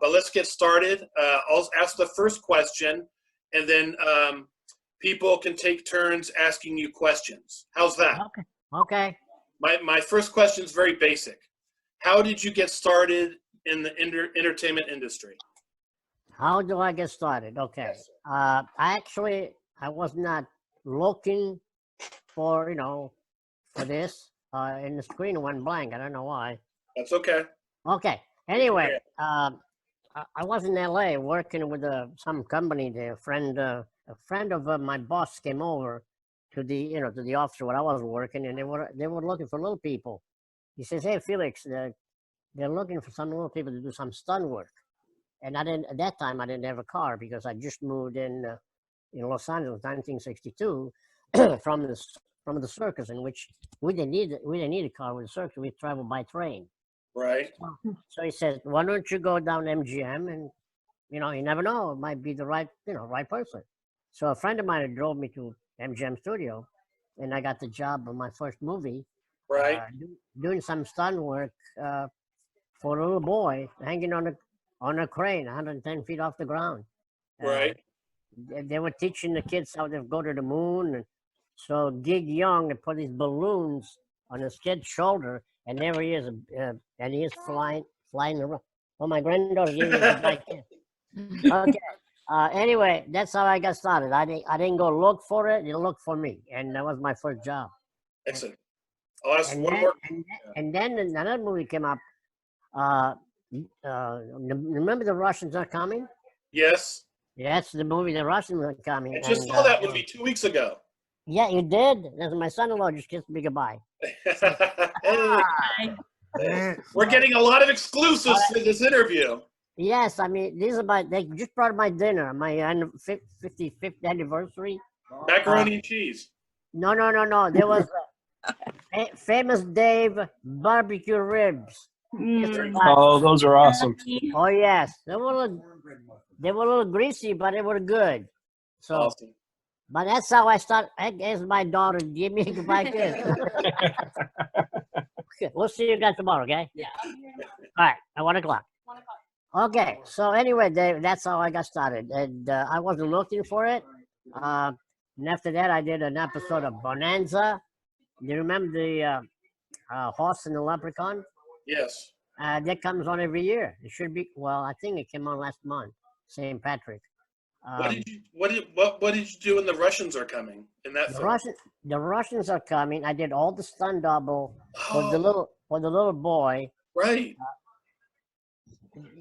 But let's get started. I'll ask the first question, and then people can take turns asking you questions. How's that? Okay. Okay. My first question is very basic. How did you get started in the entertainment industry? How do I get started? Okay. Yes. I was not looking for, for this. And the screen went blank. I don't know why. That's okay. Okay. Anyway, I was in LA working with some company there. A friend of my boss came over to the office where I was working, and they were looking for little people. He says, "Hey, Felix, they're looking for some little people to do some stunt work." And at that time I didn't have a car because I just moved in Los Angeles, 1962, from the circus, in which we didn't need a car with the circus. We traveled by train. Right. So he said, "Why don't you go down MGM and you never know, it might be the right person." So a friend of mine drove me to MGM studio, and I got the job of my first movie. Right. Doing some stunt work for a little boy hanging on a crane 110 feet off the ground. Right. They were teaching the kids how to go to the moon. And so Gig Young, they put these balloons on his kid's shoulder, and there he is, and he is flying around. Oh, my granddaughter gave me a goodbye kiss. Okay. Anyway, that's how I got started. I didn't go look for it. It looked for me, and that was my first job. Excellent. I'll ask one more. And then another movie came up. Remember The Russians Are Coming? Yes. That's the movie, The Russians Are Coming. I just saw that movie 2 weeks ago. Yeah, you did? That's my son-in-law just kissed me goodbye. Hey. We're getting a lot of exclusives for this interview. Yes, I mean, they just brought my dinner, my 55th anniversary. Macaroni and cheese. No. There was Famous Dave barbecue ribs. Oh, those are awesome. Oh, yes. They were a little greasy, but they were good. So, awesome. But that's how I start. I guess my daughter gave me a goodbye kiss. Okay, we'll see you guys tomorrow, okay? Yeah. All right, at 1 o'clock. Okay, so anyway, Dave, that's how I got started. And I wasn't looking for it. And after that, I did an episode of Bonanza. Do you remember the horse and the leprechaun? Yes. That comes on every year. It should be, I think it came on last month, St. Patrick. What did you do when The Russians Are Coming in that film? The Russians Are Coming. I did all the stunt double for the little boy. Right.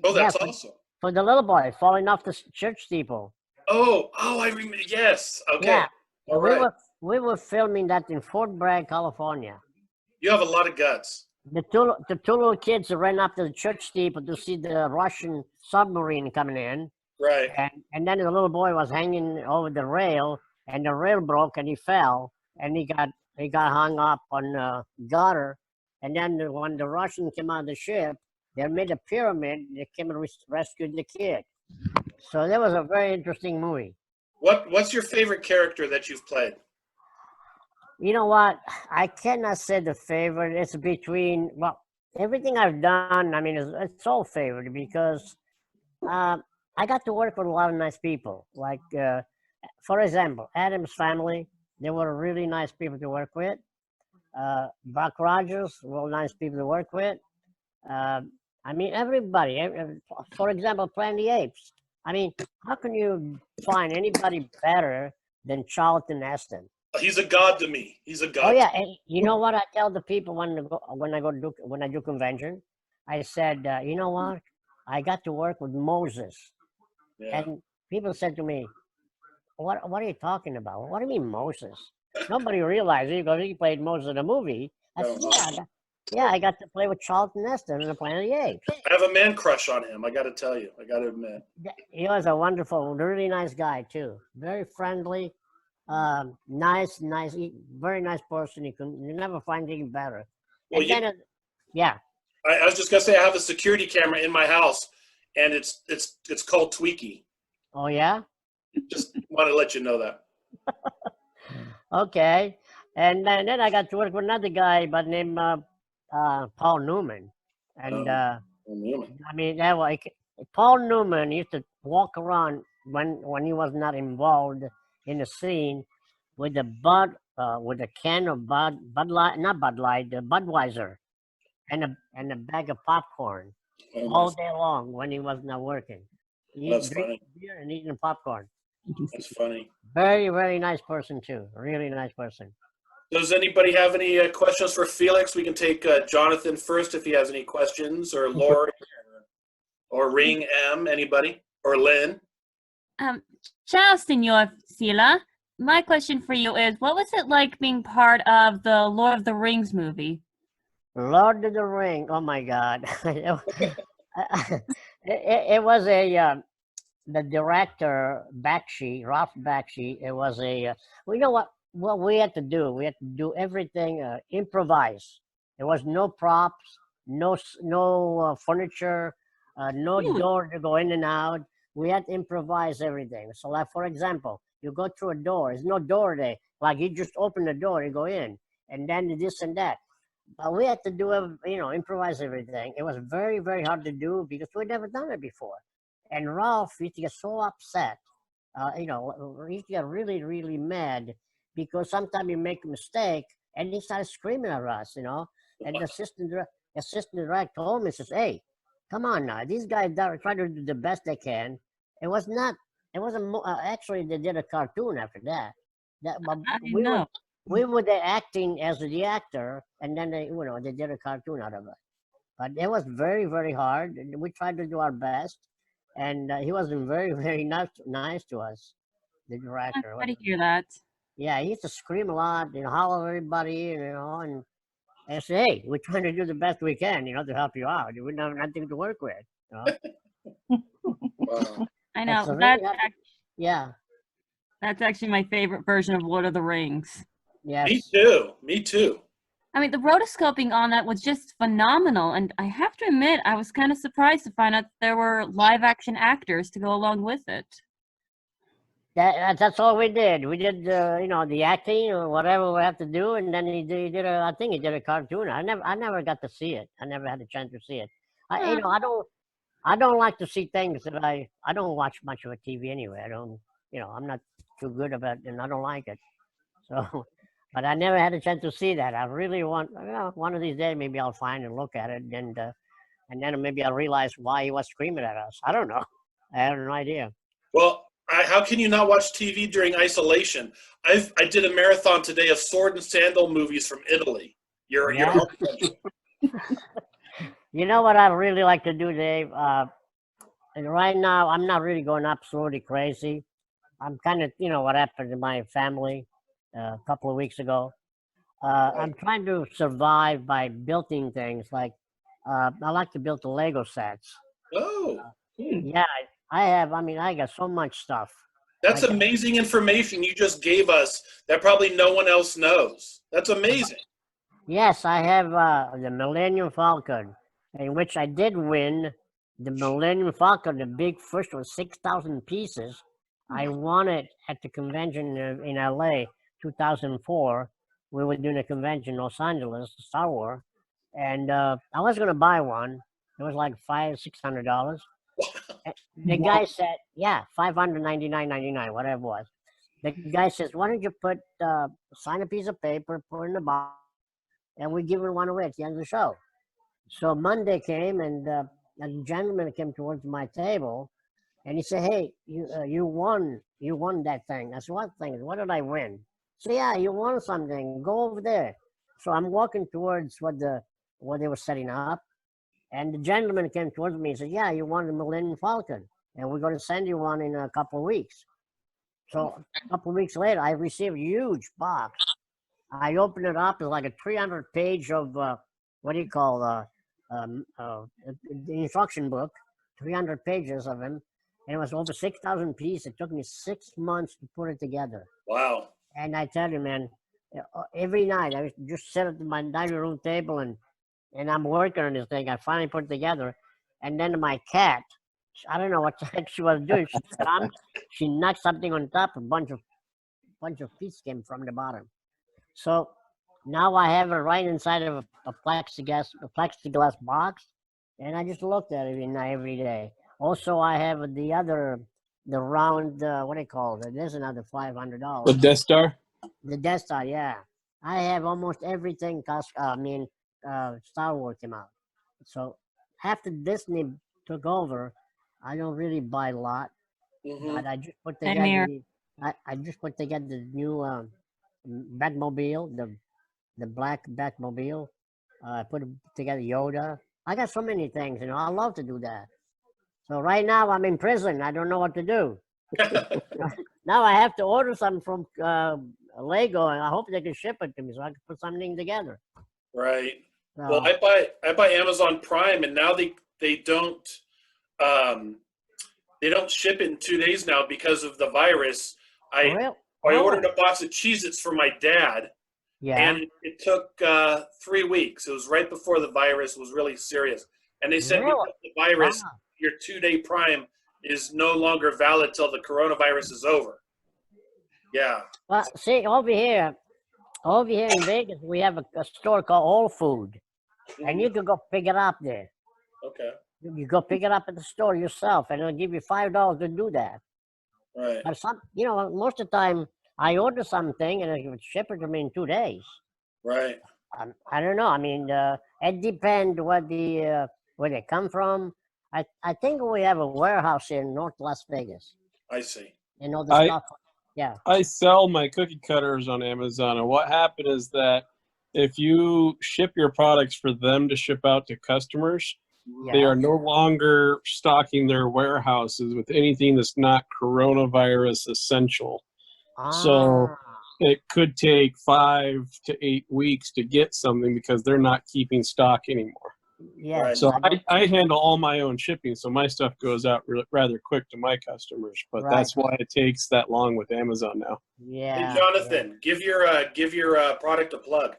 That's awesome. For the little boy falling off the church steeple. Oh, I remember. Yes. Okay. Yeah. All right. We were filming that in Fort Bragg, California. You have a lot of guts. The two little kids ran up to the church steeple to see the Russian submarine coming in. Right. And then the little boy was hanging over the rail, and the rail broke, and he fell, and he got hung up on the gutter. And then when the Russians came out of the ship, they made a pyramid. They came and rescued the kid. So that was a very interesting movie. What's your favorite character that you've played? You know what? I cannot say the favorite. It's between, everything I've done, I mean, it's all favorite because I got to work with a lot of nice people. Like, for example, Addams Family, they were really nice people to work with. Buck Rogers were nice people to work with. I mean, everybody. For example, Planet of the Apes. I mean, how can you find anybody better than Charlton Heston? He's a god to me. He's a god. Oh yeah, and you know what I tell the people when I do convention? I said, you know what? I got to work with Moses, and people said to me, "What are you talking about? What do you mean Moses?" Nobody realized it because he played Moses in a movie. I said, yeah, I got to play with Charlton Heston in the Planet of the Apes. I have a man crush on him. I got to tell you. I got to admit. He was a wonderful, really nice guy too. Very friendly. Nice, very nice person. You never find anything better. Well, yeah. I was just gonna say I have a security camera in my house, and it's called Twiki. Oh yeah. Just want to let you know that. Okay, and then I got to work with another guy by the name Paul Newman, and I mean Paul Newman used to walk around when he was not involved in the scene with with a can of Bud Light, not Bud Light, Budweiser, and a bag of popcorn Oh, all day long when he was not working. that's Drinking funny. beer and eating popcorn. That's funny. Very, very nice person too. Really nice person. Does anybody have any questions for Felix? We can take Jonathan first if he has any questions, or Lori, or Ring M. Anybody, or Lynn? Ciao, Senor Silla. My question for you is, what was it like being part of the Lord of the Rings movie? Lord of the Ring. Oh my God. It was the director Bakshi, Ralph Bakshi. It was well, you know what we had to do? We had to do everything improvise. There was no props, no furniture, no door to go in and out. We had to improvise everything. So, like for example, you go through a door. There's no door there. Like you just open the door and go in, and then this and that. But we had to do, improvise everything. It was very, very hard to do because we'd never done it before. And Ralph used to get so upset. He used to get really, really mad because sometimes you make a mistake and he started screaming at us, And the assistant director told me, says, "Hey, come on now. These guys are trying to do the best they can." It wasn't, actually, they did a cartoon after that. We were there acting as the actor, and then they did a cartoon out of it. But it was very, very hard. We tried to do our best, and he wasn't very, very nice to us, the director. I'm sorry to hear that. Yeah, he used to scream a lot, holler at everybody, and say, "Hey, we're trying to do the best we can, to help you out. We don't have nothing to work with." Wow. I know. Yeah. That's actually my favorite version of Lord of the Rings. Yes. Me too. I mean, the rotoscoping on that was just phenomenal, and I have to admit, I was kind of surprised to find out there were live-action actors to go along with it. That's all we did. We did, the acting or whatever we have to do, and then he did I think he did a cartoon. I never got to see it. I never had a chance to see it. I don't like to see things that I don't watch much of a TV anyway. I don't, I'm not too good about it, and I don't like it. So. But I never had a chance to see that. I really want, one of these days, maybe I'll find and look at it, and then maybe I'll realize why he was screaming at us. I don't know. I have no idea. Well, how can you not watch TV during isolation? I did a marathon today of sword and sandal movies from Italy. Your home country. You know what I'd really like to do, Dave? Right now, I'm not really going absolutely crazy. I'm kind of, what happened to my family a couple of weeks ago. I'm trying to survive by building things like I like to build the Lego sets. Oh. Yeah, I got so much stuff. That's amazing information you just gave us that probably no one else knows. That's amazing. Yes, I have the Millennium Falcon, in which I did win the Millennium Falcon. The big first was 6,000 pieces. I won it at the convention in LA. 2004, we were doing a convention in Los Angeles, Star Wars, and I was going to buy one. It was like $500-$600. The guy said, "Yeah, $599.99, whatever it was." The guy says, "Why don't you sign a piece of paper, put it in the box, and we give one away at the end of the show." So Monday came, and a gentleman came towards my table, and he said, "Hey, you won that thing." I said, "What thing? What did I win?" So yeah, you won something. Go over there. So I'm walking towards what they were setting up, and the gentleman came towards me and said, "Yeah, you won the Millennium Falcon, and we're going to send you one in a couple of weeks." So a couple of weeks later, I received a huge box. I opened it up. It's like a 300-page of what do you call the instruction book, 300 pages of them, and it was over 6,000 pieces. It took me 6 months to put it together. Wow. And I tell you, man, every night I just sit at my dining room table and I'm working on this thing. I finally put it together. And then my cat, I don't know what the heck she was doing. She knocked something on top. A bunch of pieces came from the bottom. So now I have it right inside of a plexiglass box. And I just looked at it every day. Also, I have the round, what do you call it? There's another $500. The Death Star. The Death Star, yeah. I have almost everything. Star Wars came out. So after Disney took over, I don't really buy a lot. Hmm. But I just put Same together. here. I just put together the new Batmobile, the black Batmobile. I put together Yoda. I got so many things, I love to do that. So right now I'm in prison. I don't know what to do. Now I have to order something from Lego, and I hope they can ship it to me so I can put something together. Right. So, Well, I buy Amazon Prime, and now they don't ship it in 2 days now because of the virus. for real? I ordered a box of Cheez-Its for my dad, Yeah. and it took 3 weeks. It was right before the virus was really serious, and they said Really? because of the virus, Wow. your 2-day Prime is no longer valid till the coronavirus is over. Yeah. Well, see, over here in Vegas, we have a store called All Food, and you can go pick it up there. Okay. You go pick it up at the store yourself, and it'll give you $5 to do that. Right. But most of the time, I order something and it would ship it to me in 2 days. Right. I don't know. I mean, it depends where they come from. I think we have a warehouse in North Las Vegas. I see. And all the stuff. Yeah. I sell my cookie cutters on Amazon, and what happened is that if you ship your products for them to ship out to customers, they Yeah. are no longer stocking their warehouses with anything that's not coronavirus essential. So Ah, it could take 5 to 8 weeks to get something because they're not keeping stock anymore. yes. Right. So don't- I handle all my own shipping, so my stuff goes out rather quick to my customers. But that's why it takes that long with Amazon now. Yeah. Hey, Jonathan, give your product a plug.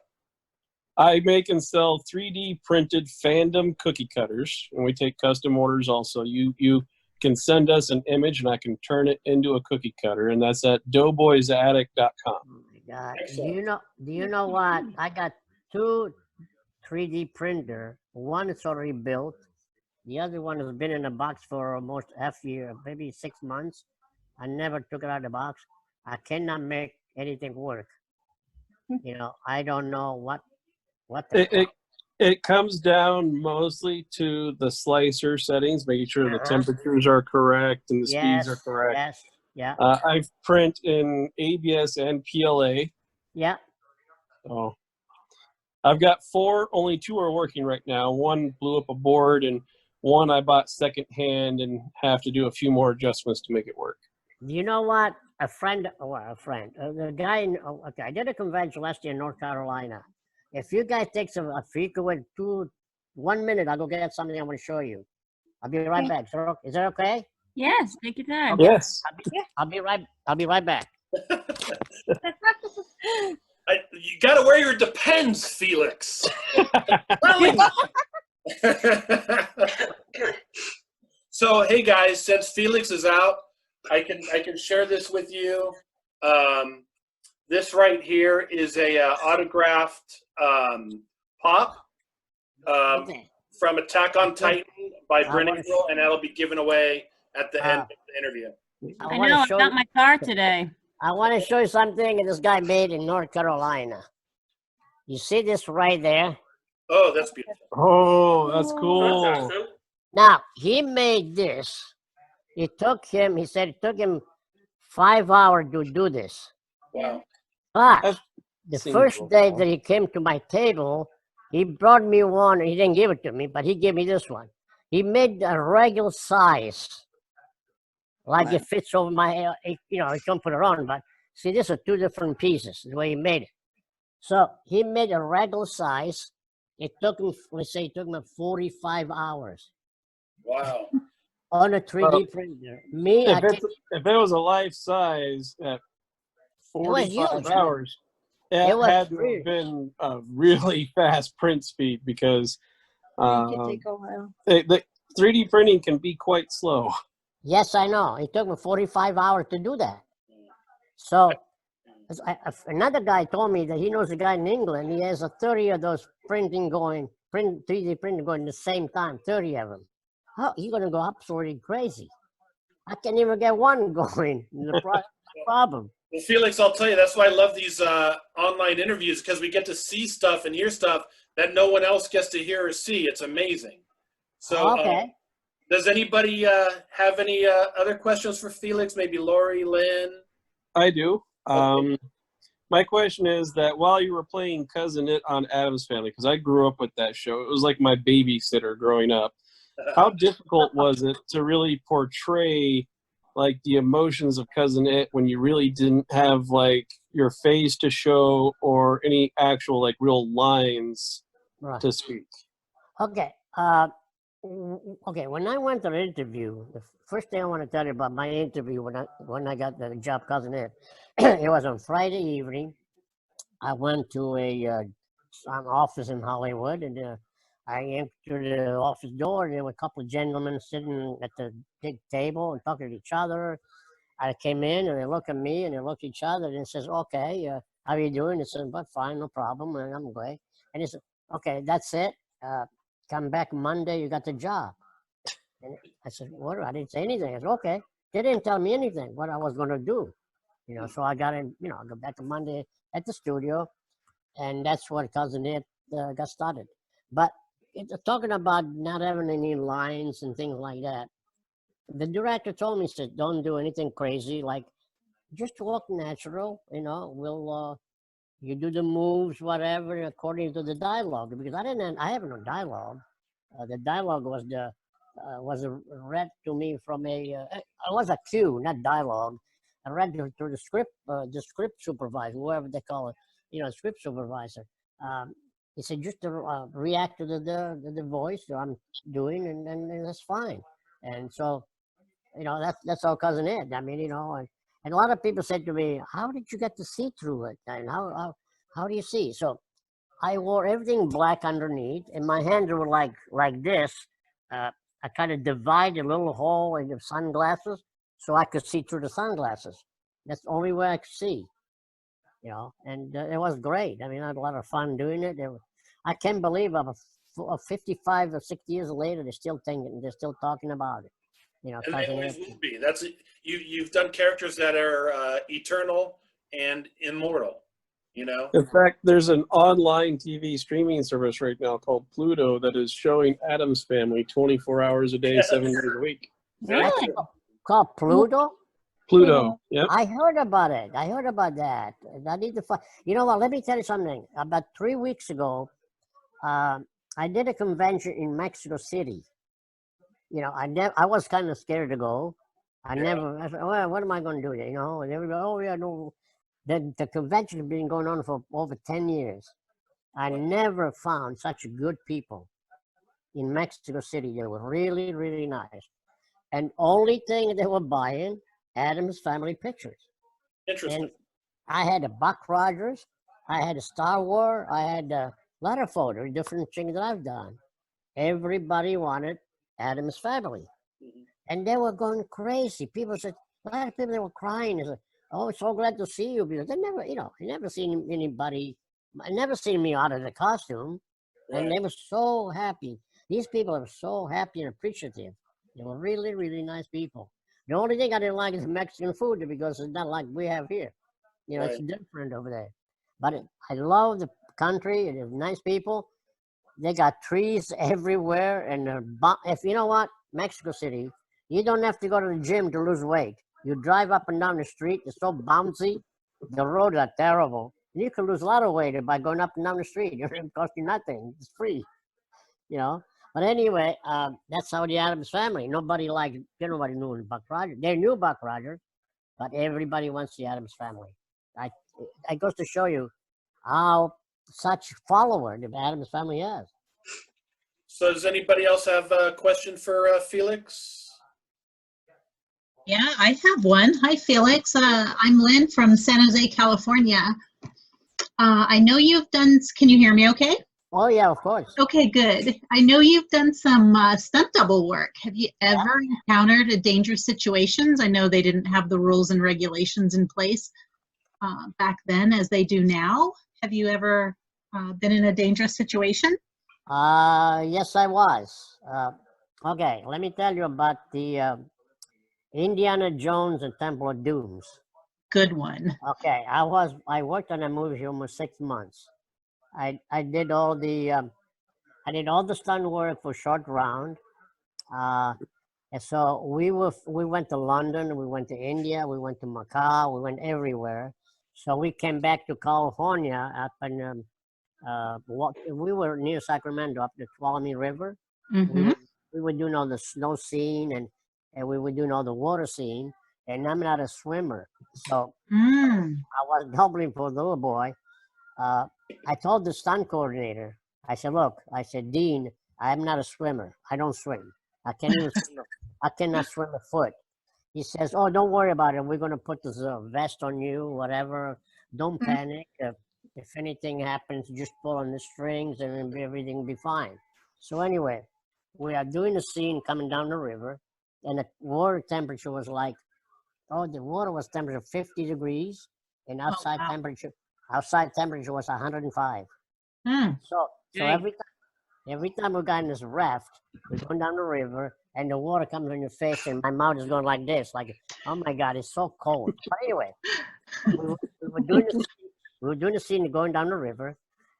I make and sell 3D printed fandom cookie cutters, and we take custom orders also. You can send us an image, and I can turn it into a cookie cutter, and that's at doughboysaddict.com. Oh my God. Excellent. Do you know what? I got 2 3D printer. One is already built. The other one has been in a box for almost half year, maybe 6 months. I never took it out of the box. I cannot make anything work. I don't know what the It comes down mostly to the slicer settings, making sure the Uh-huh. temperatures are correct and the speeds are yes, correct. yes, yeah, I print in ABS and PLA. yeah. Oh, I've got 4, only 2 are working right now. One blew up a board, and one I bought secondhand and have to do a few more adjustments to make it work. You know what? A friend, the guy, I did a convention last year in North Carolina. If you guys take if you could wait 1 minute, I'll go get something I want to show you. I'll be right back. Is that okay? Yes, take your time. Okay. Yes. I'll be right back. You got to wear your Depends, Felix. So, hey guys, since Felix is out, I can share this with you. This right here is a autographed pop Okay. from Attack on Titan by I Brennan wanna Hill, and that'll be given away at the end Ah. of the interview. I wanna know, I show got you- my car today. I want to show you something that this guy made in North Carolina. You see this right there? Oh, that's beautiful. Oh, that's cool. Fantastic. Now, he made this. He said it took him 5 hours to do this. Wow. But I've the seen first it day before. that he came to my table, he brought me one. He didn't give it to me, but he gave me this one. He made a regular size. Like it fits over my, you can't put it on, but see, these are 2 different pieces, the way he made it. So he made a regular size. It took him, let's say, 45 hours Wow. on a 3D printer. Me, I If it was a life size at was 45 huge. hours, It it was had to huge. have been a really fast print speed because the 3D printing can be quite slow. Yes, I know. It took me 45 hours to do that. So another guy told me that he knows a guy in England. He has 30 of those 3D printing going at the same time, 30 of them. oh, you're gonna go absolutely crazy. I can't even get one going. Problem. Well, Felix, I'll tell you, that's why I love these online interviews, because we get to see stuff and hear stuff that no one else gets to hear or see. It's amazing. So, Okay. does anybody have any other questions for Felix? Maybe Lori, Lynn? I do. Okay. My question is that while you were playing Cousin It on Addams Family, because I grew up with that show, it was like my babysitter growing up. How difficult was it to really portray like the emotions of Cousin It when you really didn't have like your face to show or any actual like real lines Right. to speak? Okay. Okay. When I went to the interview, the first thing I want to tell you about my interview when I got the job Cousin It, it was on Friday evening. I went to an office in Hollywood, and I entered the office door, and there were a couple of gentlemen sitting at the big table and talking to each other. I came in, and they look at me, and they look at each other, and it says, "Okay, how are you doing?" It says, "But fine, no problem, and I'm great." And he said, "Okay, that's it. Come back Monday, you got the job." And I said, "What?" I didn't say anything. I said, "Okay." They didn't tell me anything what I was going to do, So I got in, I go back to Monday at the studio, and that's what Cousin It got started. But talking about not having any lines and things like that, the director told me, said, "Don't do anything crazy, like just walk natural, we'll you do the moves, whatever, according to the dialogue." Because I have no dialogue. The dialogue was read to me from it was a cue, not dialogue. I read through the script supervisor, whoever they call it, script supervisor. He said just to react to the voice that I'm doing, and that's fine. And so, that's all Cousin Ed. I mean, and a lot of people said to me, "How did you get to see through it? And how do you see?" So I wore everything black underneath, and my hands were like this. I kind of divide a little hole in the sunglasses so I could see through the sunglasses. That's the only way I could see, and it was great. I mean, I had a lot of fun doing it. I can't believe I'm 55 or 60 years later, they're still talking about it. And they Cousin always Ed. will be. You've done characters that are eternal and immortal. In fact, there's an online TV streaming service right now called Pluto that is showing Addams Family 24 hours a day, 7 days a week. Really? Called Pluto? Pluto, yep. I heard about it. I heard about that. I need to find. You know what? Let me tell you something. About 3 weeks ago, I did a convention in Mexico City. I was kind of scared to go. I said, "Well, what am I going to do there?" And everybody, "Oh yeah, no." The convention has been going on for over 10 years. I never found such good people in Mexico City. They were really, really nice. And only thing they were buying, Addams Family pictures. Interesting. And I had a Buck Rogers, I had a Star Wars, I had a lot of photos, different things that I've done. Everybody wanted Addams Family. And they were going crazy. People said, a lot of people, they were crying. They said, "Oh, so glad to see you," because they never, I never seen anybody, I never seen me out of the costume, and they were so happy. These people are so happy and appreciative. They were really, really nice people. The only thing I didn't like is the Mexican food because it's not like we have here. It's different over there. But I love the country. It is nice people. They got trees everywhere, and if you know what, Mexico City, you don't have to go to the gym to lose weight. You drive up and down the street, it's so bouncy. The roads are terrible. You can lose a lot of weight by going up and down the street. It doesn't cost you nothing. It's free, But anyway, that's how the Addams Family. Nobody knew Buck Rogers. They knew Buck Rogers, but everybody wants the Addams Family. It goes to show you how such follower the Addams Family has. So does anybody else have a question for Felix? Yeah, I have one. Hi, Felix. I'm Lynn from San Jose, California. I know you've done, can you hear me okay? Oh, yeah, of course. Okay, good. I know you've done some stunt double work. Have you ever encountered a dangerous situations? I know they didn't have the rules and regulations in place back then as they do now. Have you ever been in a dangerous situation? Yes, I was. Okay, let me tell you about the Indiana Jones and Temple of Dooms. Good one. Okay, I worked on a movie for almost 6 months. I did all the stunt work for Short Round. And so we went to London, we went to India, we went to Macau, we went everywhere. So we came back to California up in we were near Sacramento up the Tuolumne River. Hmm. We were doing all the snow scene and we were doing all the water scene. And I'm not a swimmer, so Mm. I was doubling for the little boy. I told the stunt coordinator, I said, look, I said, Dean, I'm not a swimmer. I don't swim. I can't even swim. I cannot swim a foot. He says, oh, don't worry about it. We're going to put this vest on you, whatever. Don't panic. If anything happens, just pull on the strings and everything will be fine. So anyway, we are doing the scene coming down the river, and the water temperature was like, the water was temperature 50 degrees, and outside wow. temperature was 105. Mm. So Dang. every time we got in this raft, we're going down the river, and the water comes on your face, and my mouth is going like this, like, oh my God, it's so cold. But anyway, we were doing the scene going down the river,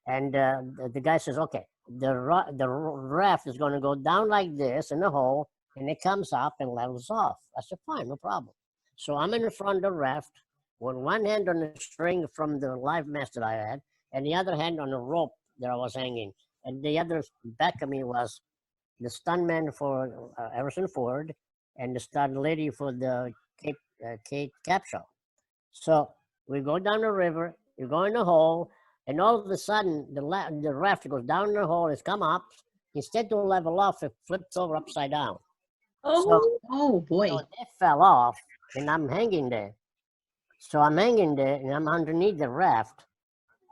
and the guy says, okay, the raft is going to go down like this in the hole, and it comes up and levels off. I said, fine, no problem. So I'm in the front of the raft with one hand on the string from the live mast that I had, and the other hand on the rope that I was hanging. And the other back of me was the stuntman for Harrison Ford and the stunt lady for the Kate Capshaw. So we go down the river, you go in the hole, and all of a sudden the raft goes down in the hole, it's come up. Instead to level off, it flips over upside down. Oh boy. So it fell off, and I'm hanging there. So I'm hanging there, and I'm underneath the raft.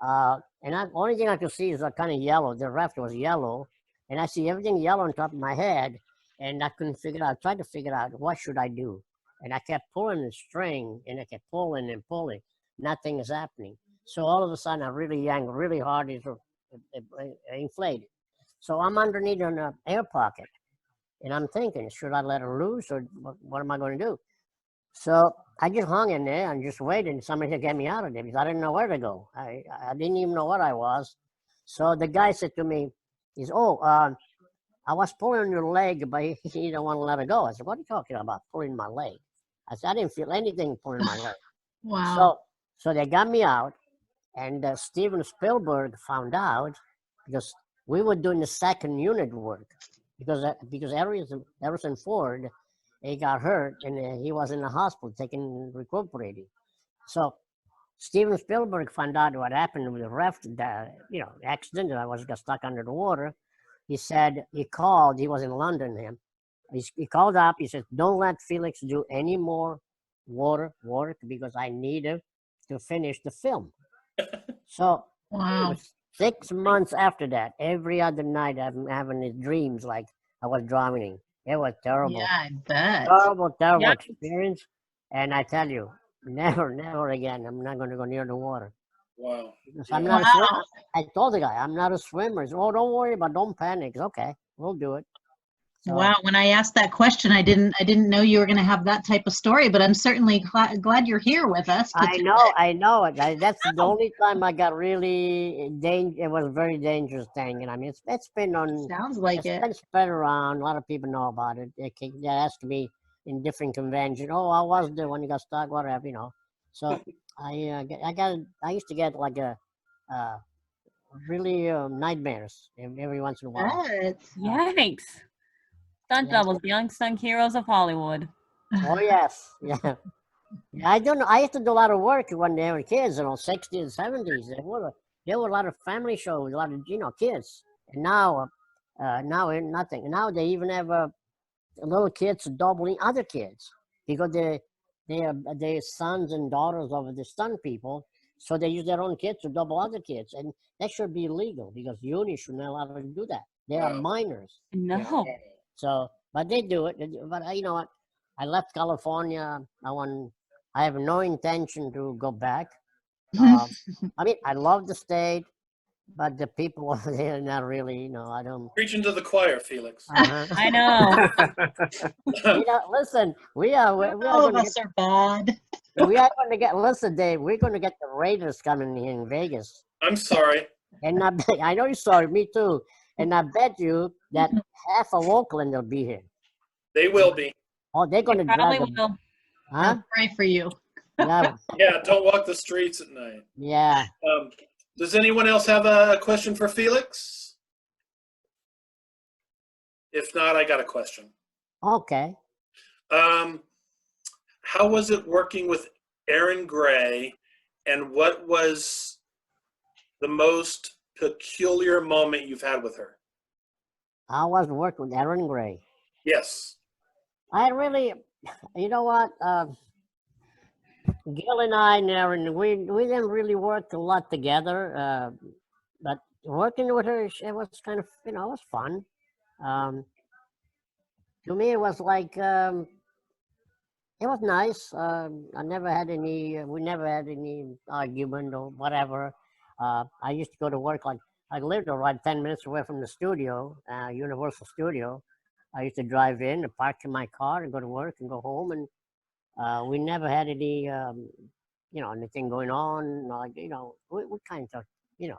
And the only thing I could see is kind of yellow. The raft was yellow, and I see everything yellow on top of my head, and I couldn't figure out. I tried to figure out what should I do, and I kept pulling the string, and I kept pulling and pulling. Nothing is happening. So all of a sudden, I really yanked really hard. It inflated. So I'm underneath an air pocket, and I'm thinking, should I let her loose, or what am I going to do? So I just hung in there and just waited. Somebody to get me out of there because I didn't know where to go. I didn't even know what I was. So the guy said to me, I was pulling on your leg, but you don't want to let it go. I said, what are you talking about, pulling my leg? I said, I didn't feel anything pulling my leg. Wow. So they got me out, and Steven Spielberg found out because we were doing the second unit work because Harrison Ford, he got hurt and he was in the hospital recuperating. So Steven Spielberg found out what happened with the raft, accident that I got stuck under the water. He said he was in London. He called up. He said, don't let Felix do any more water work because I need him to finish the film. So Wow. 6 months after that, every other night I'm having these dreams like I was drowning. It was terrible. Yeah, I bet. Terrible Yeah. experience. And I tell you, never again. I'm not going to go near the water. Wow. Because I'm Yeah. not a swimmer. I told the guy, I'm not a swimmer. He said, oh, don't worry about it. Don't panic. It's okay. We'll do it. So, Wow. When I asked that question, I didn't know you were going to have that type of story, but I'm certainly glad you're here with us. I know it. That's the only time I got really it was a very dangerous thing. And I mean, it's been on. Sounds like It's it. been spread around. A lot of people know about it. They ask me in different conventions. Oh, I was there when you got stuck, whatever, So I used to get like really nightmares every once in a while. That's Yikes. Stunt Yeah. doubles, the unsung heroes of Hollywood. Oh yes, yeah. Yeah, I don't know. I used to do a lot of work when they were kids, 60s and 70s. There were a lot of family shows, a lot of kids. And now nothing. Now they even have little kids doubling other kids because they're sons and daughters of the stunt people. So they use their own kids to double other kids, and that should be illegal because unis should not allow them to do that. They are minors. No. So, but they do it. But you know what? I left California. I have no intention to go back. I mean, I love the state. but the people over there not really. I don't. Preaching to the choir, Felix. Uh-huh. I know. Listen, we are All of going to us are bad. we are going to get. Listen, Dave, we're going to get the Raiders coming here in Vegas, I'm sorry. and I know you saw it, me too, and I bet you that half of Oakland will be here. They will be. Oh, they're going to Probably drag them. will. Huh? I'll pray for you. Yeah. Yeah, don't walk the streets at night. Yeah. Does anyone else have a question for Felix? If not, I got a question. Okay. How was it working with Erin Gray, and what was the most peculiar moment you've had with her? I was working with Erin Gray. Yes. I really, you know what? Gil and I and Erin, we didn't really work a lot together, but working with her, it was kind of, it was fun. To me, it was like, it was nice. I never had any, we never had any argument or whatever. I used to go to work, like, I lived right 10 minutes away from the studio, Universal Studio. I used to drive in and park in my car and go to work and go home. And we never had any, anything going on. Like, we kind of,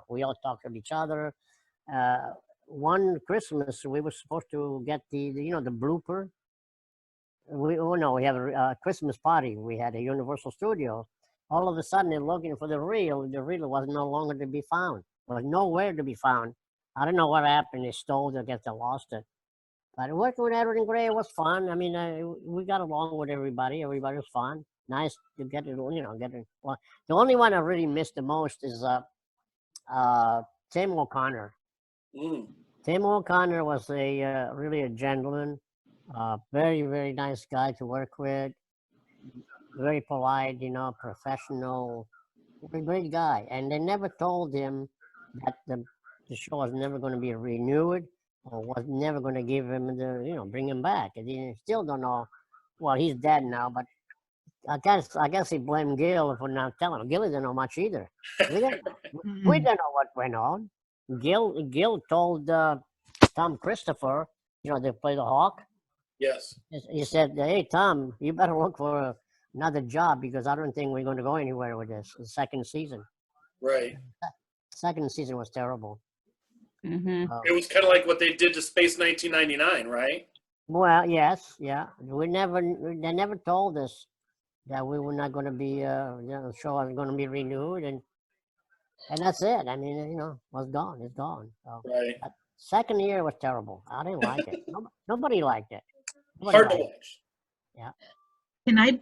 we all talked to each other. One Christmas, we were supposed to get the blooper. We have a Christmas party. We had a Universal Studio. All of a sudden, they're looking for the reel. The reel was no longer to be found. It was nowhere to be found. I don't know what happened. They stole it. I guess they lost it. But working with Erin Gray was fun. I mean, we got along with everybody. Everybody was fun. Nice to get it, get it. Well, the only one I really missed the most is Tim O'Connor. Mm. Tim O'Connor was really a gentleman. Very, very nice guy to work with. Very polite, professional. Great guy. And they never told him that the show was never going to be renewed or was never going to give him bring him back. And he still don't know. Well, he's dead now, but I guess he blamed Gil for not telling him. Gil didn't know much either. We didn't know what went on. Gil told Tom Christopher, they play the Hawk. Yes. He said, "Hey, Tom, you better look for another job because I don't think we're going to go anywhere with this." The second season. Right. Second season was terrible. Mm-hmm. It was kind of like what they did to Space 1999, right? Well, yes, yeah. They never told us that we were not going to be, the show was going to be renewed, and that's it. I mean, was gone. It's gone. So, Right. second year was terrible. I didn't like it. Nobody liked it. Hard to watch. Yeah. Can I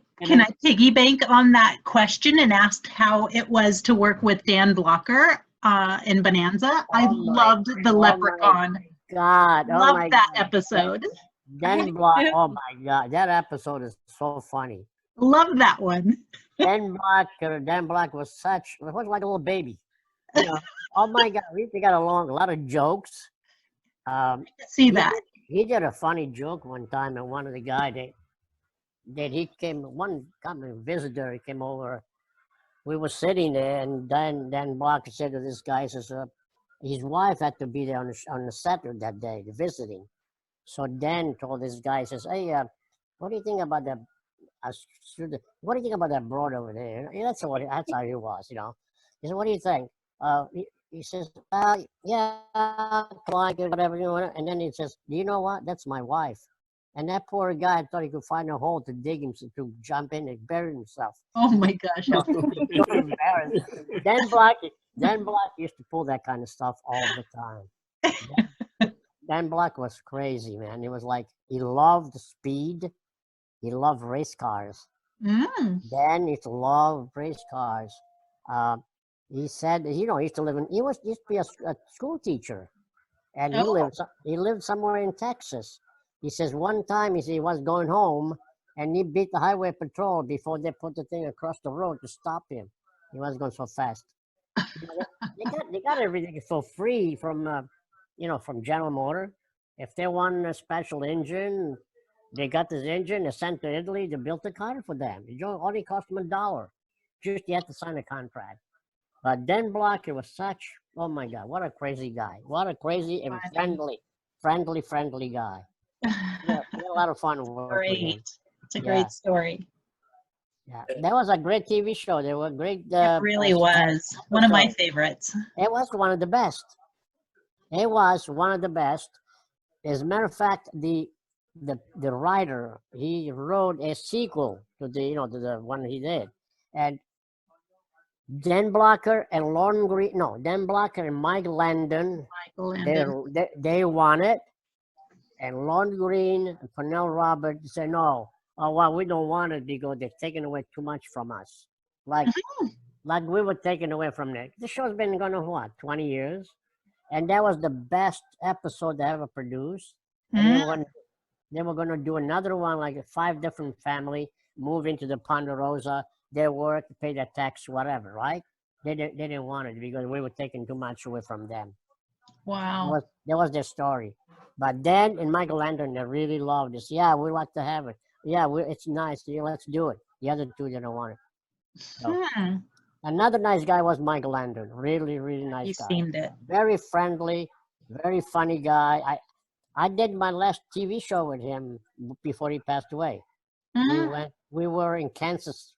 piggyback on that question and ask how it was to work with Dan Blocker in Bonanza? I loved the Leprechaun. God, Loved that episode. Dan Block. Oh my God, that episode is so funny. Love that one. Dan Block was like a little baby. Oh my God, we got along. A lot of jokes. See that. He did a funny joke one time, and one of the guys that he came, one visitor, he came over. We were sitting there, and Dan Block said to this guy, says, his wife had to be there on the set that day, visiting. So Dan told this guy, says, "Hey, what do you think about that? What do you think about that broad over there?" That's how he was, He said, "What do you think?" He says, "Yeah, I like it, whatever, And then he says, "Do you know what? That's my wife." And that poor guy thought he could find a hole to dig him to jump in and bury himself. Oh my gosh. So embarrassed. Dan Block used to pull that kind of stuff all the time. Dan Block was crazy, man. It was like he loved speed. He loved race cars. Dan used to love race cars. He said, he used to used to be a school teacher, and he lived somewhere in Texas. He says one time he was going home, and he beat the highway patrol before they put the thing across the road to stop him. He was going so fast. They got everything so free from General Motors. If they want a special engine, they got this engine. They sent to Italy. They built a car for them. It only cost them $1. Just you had to sign a contract. But Dan Blocker was such, oh my God, what a crazy guy. What a crazy and friendly guy. Yeah, we had a lot of fun working with him. Great. It's a Yeah. great story. Yeah, that was a great TV show. There were great. It really was one of my favorites. It was one of the best. It was one of the best. As a matter of fact, the writer, he wrote a sequel to to the one he did, and Dan Blocker and Lorne Green, no, Dan Blocker and Mike Landon, they won it, and Lorne Green and Pernell Roberts said no. Oh well, we don't want it because they're taking away too much from us. Like we were taken away from it. The show's been going on what, 20 years? And that was the best episode they ever produced. And they were going to do another one, like 5 different family move into the Ponderosa. They work, pay their tax, whatever, right? They didn't want it because we were taking too much away from them. Wow. That was their story. But Dan and Michael Landon, they really loved this. Yeah, we like to have it. Yeah, it's nice. Yeah, let's do it. The other two didn't want it. So, another nice guy was Michael Landon. Really, really nice guy. He seemed it. Very friendly, very funny guy. I did my last TV show with him before he passed away. We were in Kansas,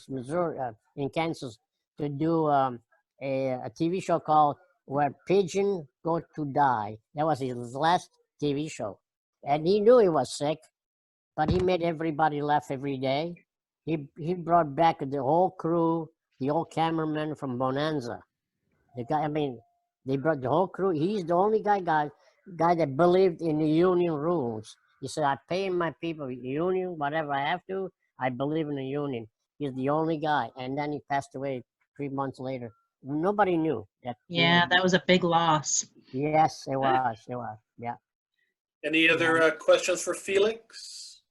Missouri, in Kansas to do a TV show called Where Pigeon Go to Die. That was his last TV show. And he knew he was sick, but he made everybody laugh every day. He brought back the whole crew, the old cameraman from Bonanza. The guy, I mean, they brought the whole crew. He's the only guy that believed in the union rules. He said, I pay my people union, whatever I have to. I believe in the union. He's the only guy. And then he passed away 3 months later. Nobody knew that. Yeah, that was a big loss. Yes, it was. It was. Yeah. Any other questions for Felix?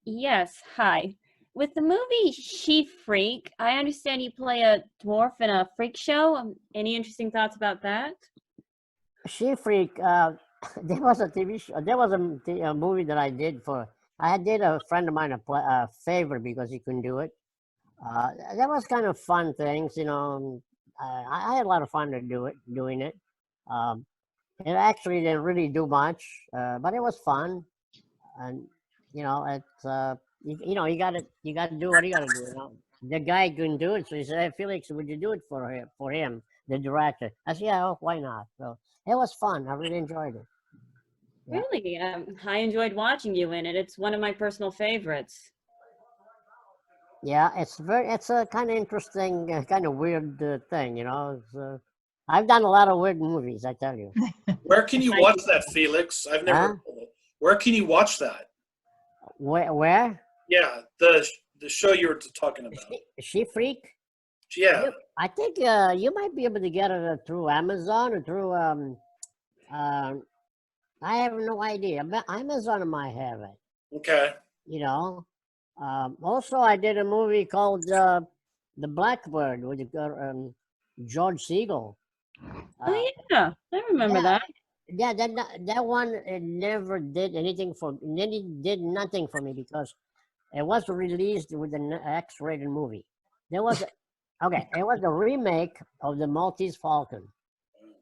Yes. Hi. With the movie She Freak, I understand you play a dwarf in a freak show. Any interesting thoughts about that? She Freak, there was a TV show. There was a movie that I did I did a friend of mine a favor because he couldn't do it. That was kind of fun things, you know. I had a lot of fun doing it. It actually didn't really do much, but it was fun. And, you know, it's, you know, you gotta do what you gotta do. You know? The guy couldn't do it, so he said, "Hey, Felix, would you do it for him, the director?" I said, "Yeah, why not?" So it was fun. I really enjoyed it. Yeah. Really, I enjoyed watching you in it. It's one of my personal favorites. Yeah, it's a kind of interesting, kind of weird thing, you know. I've done a lot of weird movies, I tell you. Where can you watch that, Felix? I've never heard of it. Where can you watch that? Where? Yeah, the show you were talking about. She Freak? Yeah. I think you might be able to get it through Amazon or through I have no idea. Amazon might have it. Okay. You know. Also, I did a movie called The Blackbird with George Siegel. Oh yeah, I remember that. Yeah, that one it never did anything did nothing for me because it was released with an X-rated movie. It was a remake of the Maltese Falcon.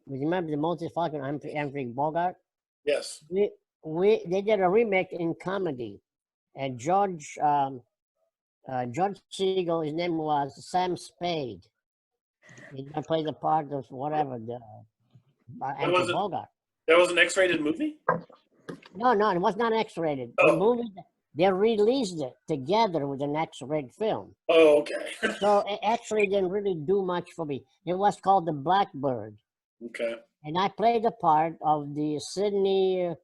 You remember the Maltese Falcon? Humphrey Bogart. Yes. They did a remake in comedy, and George Siegel, his name was Sam Spade. He played the part of whatever Humphrey Bogart. That was an X-rated movie? No, it was not X-rated. Oh. The movie, they released it together with an X-rated film. Oh, okay. So it actually didn't really do much for me. It was called The Blackbird. Okay. And I played the part of the Sydney,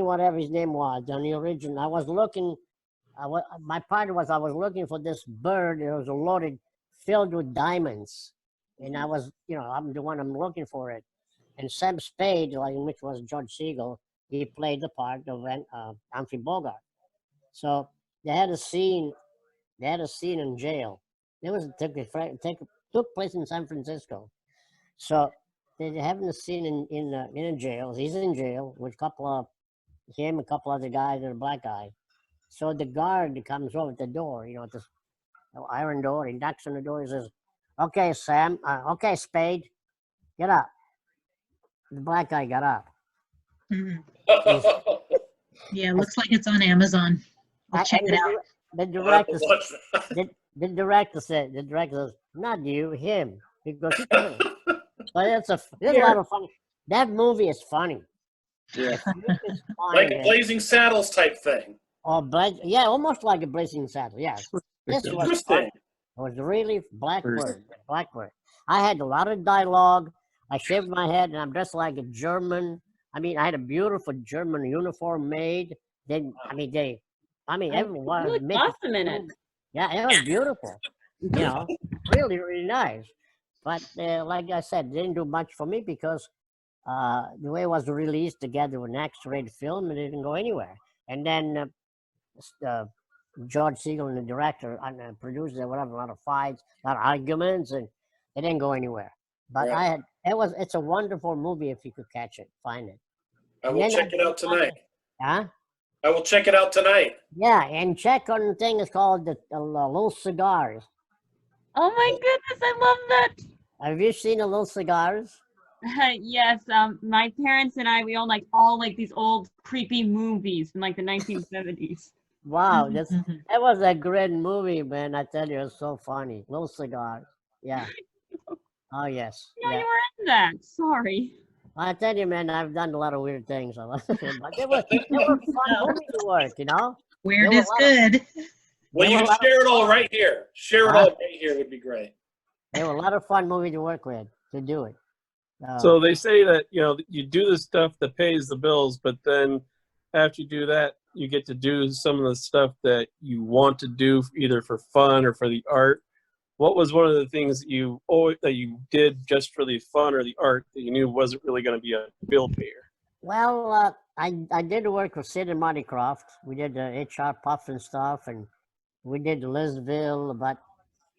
whatever his name was, on the original. I was looking for this bird. It was loaded, filled with diamonds. And I was, I'm the one I'm looking for it. And Sam Spade, which was George Siegel, he played the part of Humphrey Bogart. So they had a scene in jail. Took place in San Francisco. So they're having a scene in a jail. He's in jail with a couple other guys and a black guy. So the guard comes over at the door, this iron door. He knocks on the door. He says, Okay, Sam. Okay, Spade. Get up. The black guy got up. Mhm. He's, Yeah, looks like it's on Amazon. I'll check and it out. the I'll have to director, watch that. the director said, not you, him, because he told him. But there's a lot of fun. That movie is funny. Yeah. It's Like funny. a Blazing Saddles type thing. Yeah, almost like a Blazing Saddle. Yes, this was Interesting. fun. It was really Blackbird. I had a lot of dialogue. I shaved my head, and I'm dressed like a German. I mean, I had a beautiful German uniform made. Everyone You look making awesome in it. Yeah, it was beautiful. Really, really nice. But like I said, it didn't do much for me because the way it was released together with an X-rated film, it didn't go anywhere. And then George Siegel and the director and the producer, there were a lot of fights, a lot of arguments, and it didn't go anywhere. But Right. it's a wonderful movie if you could catch it, find it. I will check it out tonight. Huh? I will check it out tonight. Yeah, and check on the thing. It's called the Little Cigars. Oh my goodness, I love that. Have you seen the Little Cigars? Yes, my parents and I, we own all these old creepy movies from the 1970s. Wow, Mhm. that was a great movie, man. I tell you, it was so funny. Little Cigars. Yeah. Oh yes. No, Yeah. you were in that. Sorry. I tell you, man, I've done a lot of weird things. But they were fun movies to work, Weird There is were a lot good. Well, you There were a lot of share it all right here. Share it Huh? all right here would be great. There were a lot of fun movies to work with to do it. So they say that, you do the stuff that pays the bills, but then after you do that, you get to do some of the stuff that you want to do either for fun or for the art. What was one of the things that you did just for the fun or the art that you knew wasn't really going to be a bill payer? Well, I did work with Sid and Marty Croft. We did the HR Puff and stuff, and we did Lisville, but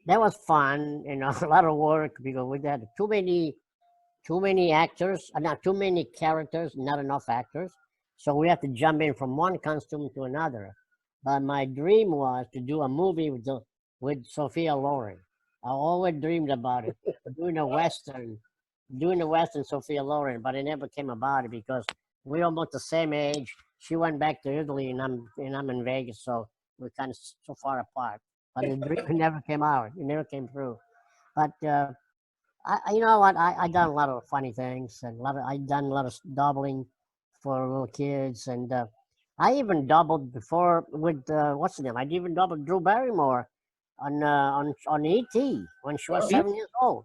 that was fun, a lot of work because we had too many actors, not too many characters, not enough actors. So we have to jump in from one costume to another. But my dream was to do a movie with Sophia Loren. I always dreamed about it, doing a Western Sophia Loren, but it never came about it because we're almost the same age. She went back to Italy and I'm in Vegas, so we're kind of so far apart. But the dream never came out. It never came through. But you know what? I done a lot of funny things, and I done a lot of doubling for little kids, and I even doubled before with what's the name? I even doubled Drew Barrymore on E.T. when she was 7 years old.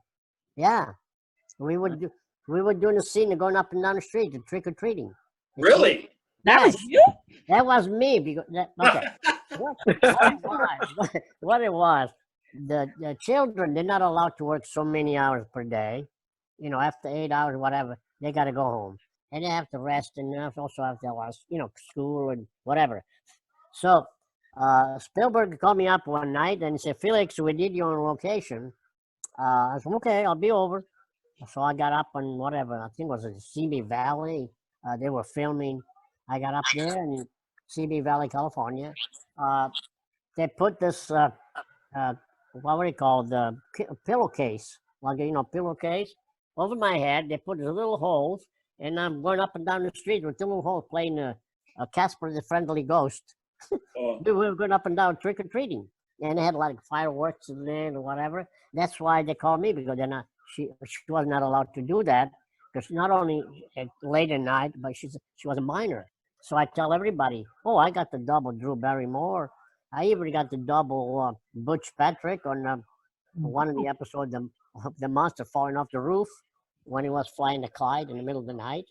Yeah, we were doing a scene of going up and down the street, trick or treating. Really? That Yeah, was you? that was me. Because okay, what it was, the children, they're not allowed to work so many hours per day. After 8 hours, whatever, they got to go home. And they have to rest, and they also have to watch, school and whatever. So Spielberg called me up one night and said, Felix, we need you on location. I said, okay, I'll be over. So I got up on whatever, I think it was in Simi Valley. They were filming. I got up there in Simi Valley, California. They put this, what would you call the pillowcase, pillowcase over my head. They put the little holes, and I'm going up and down the street with the little holes playing Casper the Friendly Ghost. Oh. We were going up and down trick or treating, and they had fireworks in there and whatever. That's why they called me because she was not allowed to do that because not only late at night, but she was a minor. So I tell everybody, oh, I got the double Drew Barrymore. I even got the double Butch Patrick on one of the episodes of the monster falling off the roof when he was flying the kite in the middle of the night.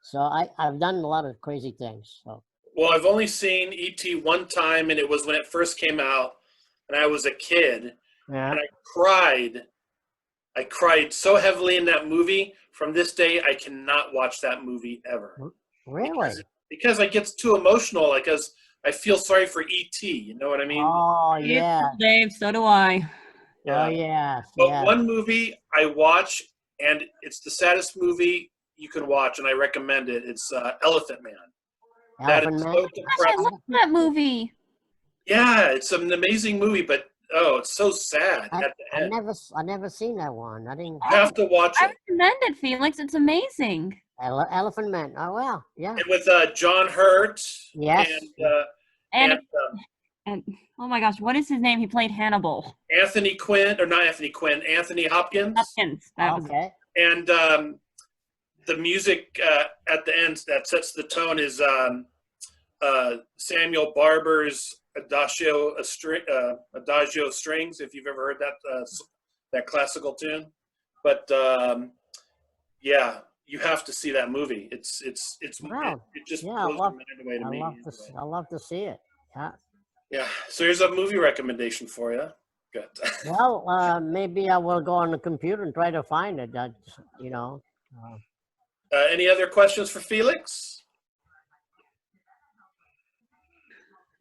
So I've done a lot of crazy things. So. Well, I've only seen E.T. one time, and it was when it first came out, and I was a kid, Yeah. and I cried. I cried so heavily in that movie. From this day, I cannot watch that movie ever. Really? Because I get too emotional, because I feel sorry for E.T., you know what I mean? Oh, yeah. Dave, so do I. Oh, yeah. But Yeah. one movie I watch, and it's the saddest movie you can watch, and I recommend it. It's Elephant Man. That Elephant is Man? so Gosh, I depressing. love that movie. Yeah, it's an amazing movie, but it's so sad at the end. I never seen that one. I didn't. You have to watch I it. recommend it, Felix. It's amazing. Elephant Man. Oh well, yeah. And with John Hurt. Yes. And and oh my gosh, what is his name? He played Hannibal. Anthony Quinn, or not Anthony Quinn, Anthony Hopkins. Hopkins. That was Okay. And the music at the end that sets the tone is Samuel Barber's Adagio Strings, if you've ever heard that classical tune. But yeah, you have to see that movie. It's Wow. it just Yeah, blows my mind away to me. I love to see it. Yeah. Yeah, so here's a movie recommendation for you. Good. Well, maybe I will go on the computer and try to find it. That Any other questions for Felix?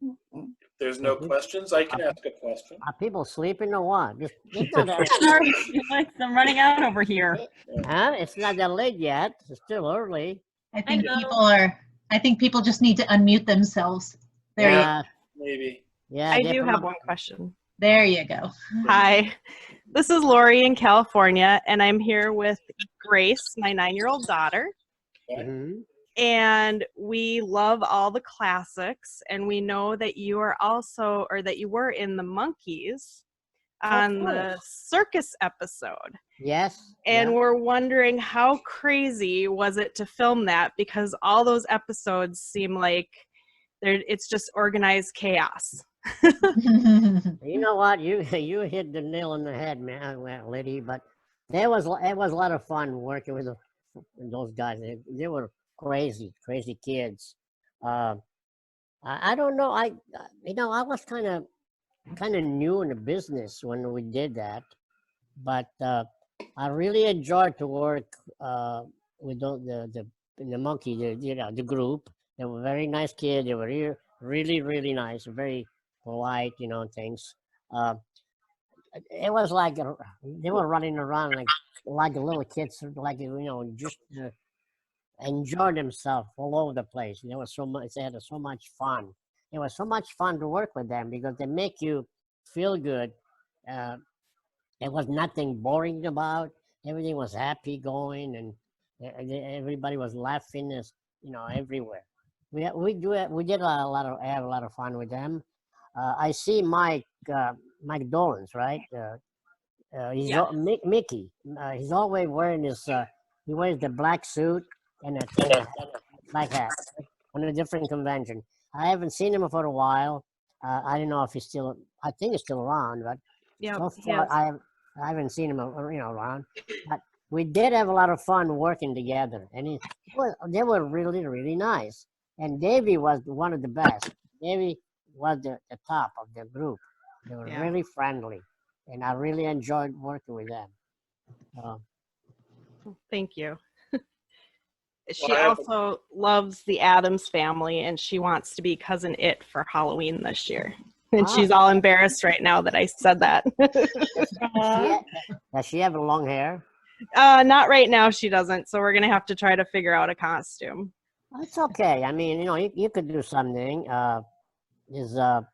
If there's no questions, I can ask a question. Are people sleeping or what? It's not that, Felix, I'm running out over here. huh? It's not that late yet. It's still early. I think know. people just need to unmute themselves. There you Yeah. Maybe. Yeah. I get do them have up. one question. There you go. Hi, this is Lori in California, and I'm here with Grace, my 9-year-old daughter. Mhm. And we love all the classics, and we know that you are also, or that you were in the Monkeys on the circus episode. Yes. And yeah. we're wondering how crazy was it to film that, because all those episodes seem like it's just organized chaos. You know what? You hit the nail on the head, man, Liddy. But it was a lot of fun working with those guys. They were crazy kids. I don't know. I was kind of new in the business when we did that, but I really enjoyed to work with the Monkey, the group. They were very nice kids. They were really nice, very polite, things. It was like they were running around like the little kids, like just enjoy themselves all over the place. There was so much. They had so much fun. It was so much fun to work with them because they make you feel good. There was nothing boring about. Everything was happy going, and everybody was laughing, everywhere. We did have a lot of fun with them. I see Mike Dolan's, right? He's Yeah. Mickey. He's always wearing he wears the black suit and a black hat on a different convention. I haven't seen him for a while. I don't know if he's still. I think he's still around, but Yeah, so far I haven't seen him around. But we did have a lot of fun working together, and they were really nice. And Davey was one of the best. Davey was the top of the group. They were really friendly, and I really enjoyed working with them. Thank you. She also loves the Addams Family, and she wants to be Cousin It for Halloween this year. And she's all embarrassed right now that I said that. Does she have long hair? Not right now, she doesn't. So we're going to have to try to figure out a costume. It's okay. I mean, you could do something. There's a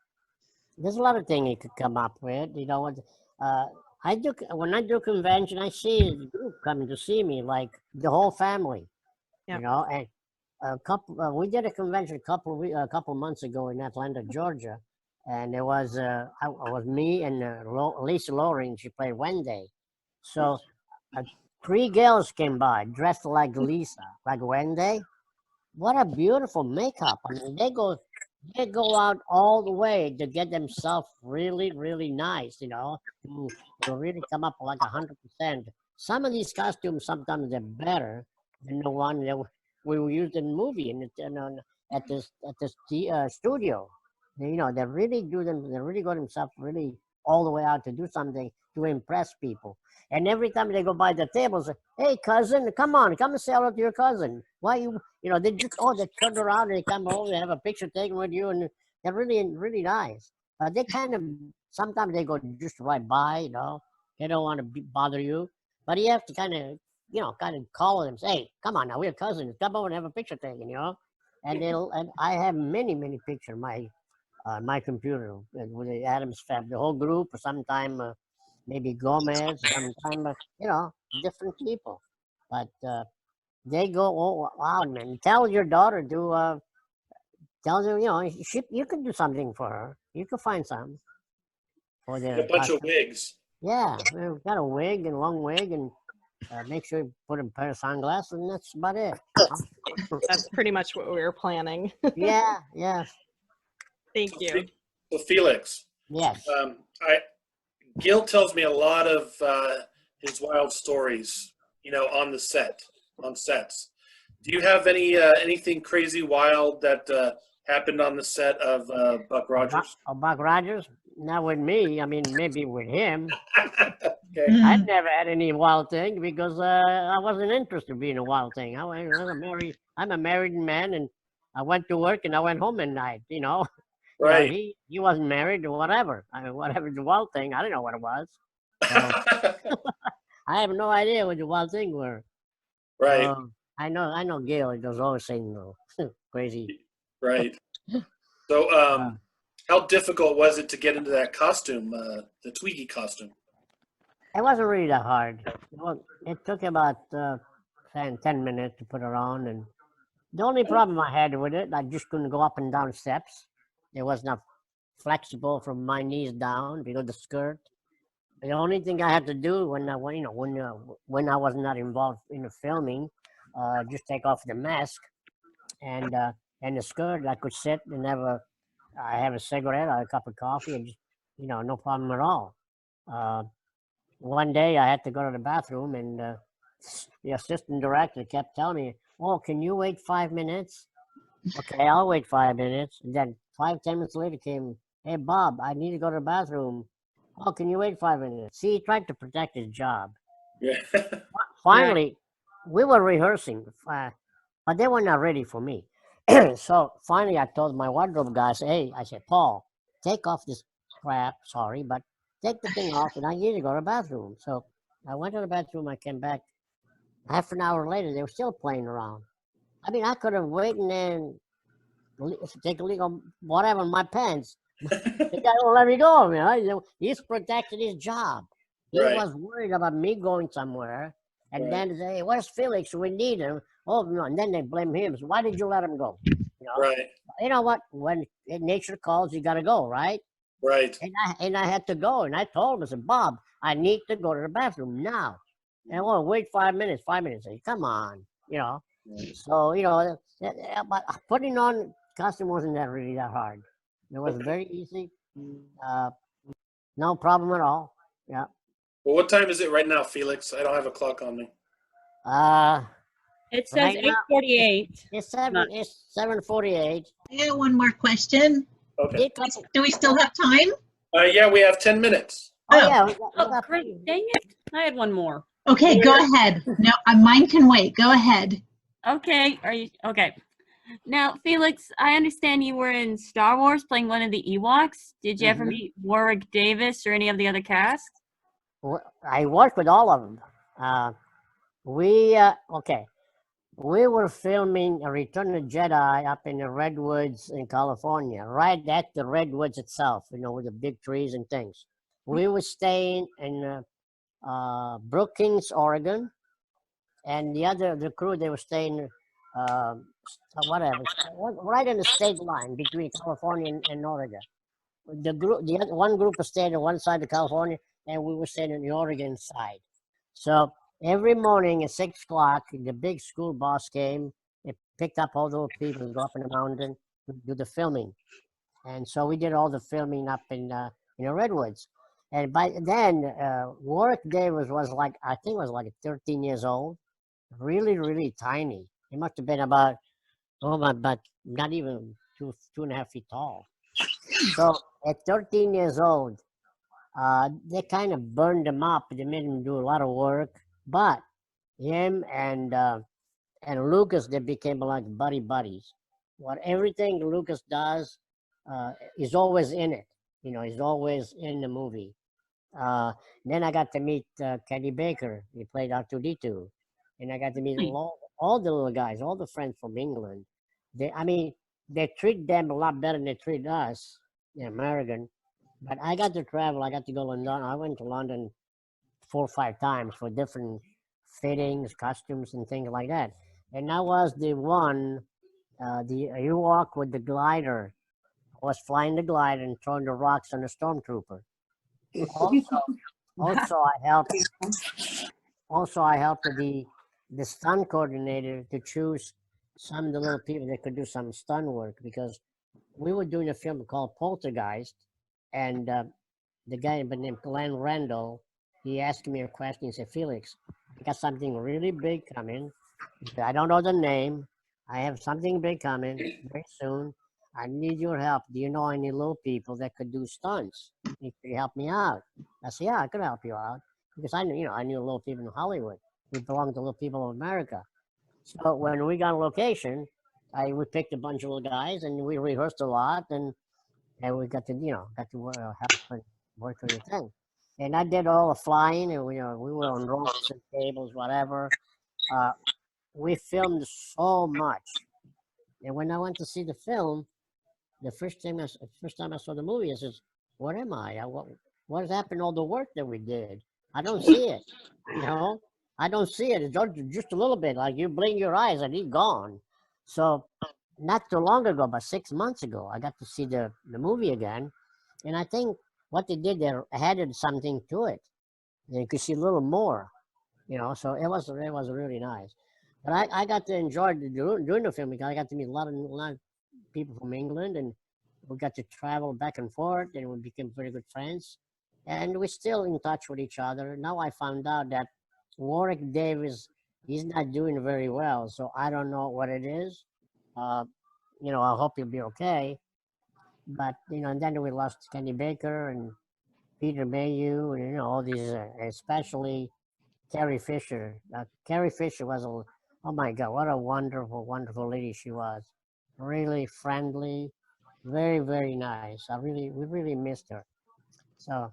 lot of things you could come up with. When I do convention, I see a group coming to see me, like the whole family. Yep. And we did a convention a couple months ago in Atlanta, Georgia, and it was me and Lisa Loring. She played Wendy. So 3 girls came by dressed like Lisa, like Wendy. What a beautiful makeup! I mean, they go out all the way to get themselves really nice. To really come up like 100%. Some of these costumes sometimes they're better than the one that we used in the movie at this studio. They really go themselves really all the way out to do something to impress people. And every time they go by the table, say, "Hey, cousin, come and say hello to your cousin." Why they turn around and they come over, they have a picture taken with you, and they're really nice. They kind of sometimes they go just right by, they don't want to bother you, but you have to kind of call them, say, "Hey, come on now, we're cousins. Come over and have a picture taken," And I have many pictures. on my computer with the Addams family, the whole group, or sometime maybe Gomez, sometime different people. But they go all out, man. Tell your daughter to tell her, you can do something for her. You can find some for And their a bunch of costume. wigs. Yeah, we've got a wig and long wig, and make sure you put a pair of sunglasses, and that's about it. That's pretty much what we were planning. Yeah, yeah, Thank you. So Felix, yes. Gil tells me a lot of his wild stories, on the on sets. Do you have anything crazy wild that happened on the set of Buck Rogers? Buck Rogers? Not with me. I mean, maybe with him. Okay. I never had any wild thing because I wasn't interested in being a wild thing. I'm a married man, and I went to work and I went home at night. Right. He wasn't married or whatever. I mean, whatever the wild thing, I didn't know what it was. So I have no idea what the wild thing were. Right. I know Gail. He was always saying crazy. Right. So, how difficult was it to get into that costume, the Twiki costume? It wasn't really that hard. It took about 10 minutes to put it on, and the only problem I had with it, I just couldn't go up and down steps. It was not flexible from my knees down because the skirt. The only thing I had to do when I was not involved in the filming, just take off the mask and the skirt. I could sit and I have a cigarette or a cup of coffee, and just no problem at all. One day I had to go to the bathroom, and the assistant director kept telling me, "Oh, can you wait 5 minutes?" Okay, I'll wait 5 minutes. And then 5, 10 minutes later came, "Hey, Bob, I need to go to the bathroom." "Oh, can you wait 5 minutes?" See, he tried to protect his job. Yeah. Finally, we were rehearsing, but they were not ready for me. So finally, I told my wardrobe guys, "Hey," I said, "Paul, take off this crap. Sorry, but take the thing off, and I need to go to the bathroom." So I went to the bathroom. I came back. Half an hour later, they were still playing around. I mean, I could have waited and take a leak of whatever in my pants. The guy won't let me go. He's protecting his job. He Right. was worried about me going somewhere, and Right. then they say, "Where's Felix? We need him." Oh no! And then they blame him. So why did you let him go? Right. You know what? When nature calls, you got to go, right? Right. And I had to go, and I told him, I said, "Bob, I need to go to the bathroom now." And I want to wait 5 minutes. 5 minutes. I said, "Come on, So but putting on costume wasn't that really that hard. It was very easy. No problem at all. Yeah. Well, what time is it right now, Felix? I don't have a clock on me. It says Right now, 8:48. It's 7:48. I got one more question. Okay. Do we still have time? Yeah, we have 10 minutes. Oh Oh. yeah. Oh, great. Dang it. I had one more. Okay, go ahead. No, mine can wait. Go ahead. Okay. Are you okay? Now, Felix, I understand you were in Star Wars playing one of the Ewoks. Did you ever meet Warwick Davis or any of the other cast? I worked with all of them. We were filming a Return of the Jedi up in the Redwoods in California, right at the Redwoods itself, with the big trees and things. We were staying in Brookings, Oregon, and the crew, they were staying right in the state line between California and Oregon. One group was staying on one side of California, and we were staying on the Oregon side. So every morning at 6 o'clock, the big school bus came. It picked up all those people who go up in the mountain to do the filming, and so we did all the filming up in the Redwoods. And by then, Warwick Davis was like, I think, was like 13 years old, really, really tiny. He must have been about not even 2.5 feet tall. So at 13 years old, they kind of burned him up. They made him do a lot of work, but him and Lucas, they became like buddies. Everything Lucas does, is always in it. He's always in the movie. Then I got to meet Kenny Baker. He played R2D2, and I got to meet all the little guys, all the friends from England. They treat them a lot better than they treat us. American. But I got to travel. I got to go to London. I went to London 4 or 5 times for different fittings, costumes, and things like that. And that was the one, the Ewok with the glider. I was flying the glider and throwing the rocks on the stormtrooper. Also, also I helped. Also, I helped the stunt coordinator to choose some of the little people that could do some stunt work because we were doing a film called Poltergeist, and the guy by the name Glenn Randall, he asked me a question. He said, "Felix, I got something really big coming. He said, I don't know the name. I have something big coming very soon. I need your help. Do you know any little people that could do stunts? Could you help me out?" I said, "Yeah, I could help you out because I knew, I knew little people in Hollywood. We belong to little people of America." So when we got a location, we picked a bunch of little guys and we rehearsed a lot, and we got to help and work on the thing. And I did all the flying, and we were on ropes and tables, whatever. Uh, we filmed so much, and when I went to see the film, the first time I saw the movie, I says, "Where am I? What has happened to all the work that we did? I don't see it. You know, I don't see it. It's just a little bit. Like you blink your eyes and it's gone." So not too long ago, but 6 months ago, I got to see the movie again, and I think what they did, they added something to it. You could see a little more, So it was really nice. But I got to enjoy doing the film because I got to meet a lot of people from England, and we got to travel back and forth, and we became very good friends. And we're still in touch with each other. Now I found out that Warwick Davis, he's not doing very well, so I don't know what it is. Uh, I hope he'll be okay. But and then we lost Kenny Baker and Peter Mayhew, and all these, especially Carrie Fisher. Carrie Fisher was oh my God, what a wonderful, wonderful lady she was. Really friendly, very, very nice. We really missed her. So,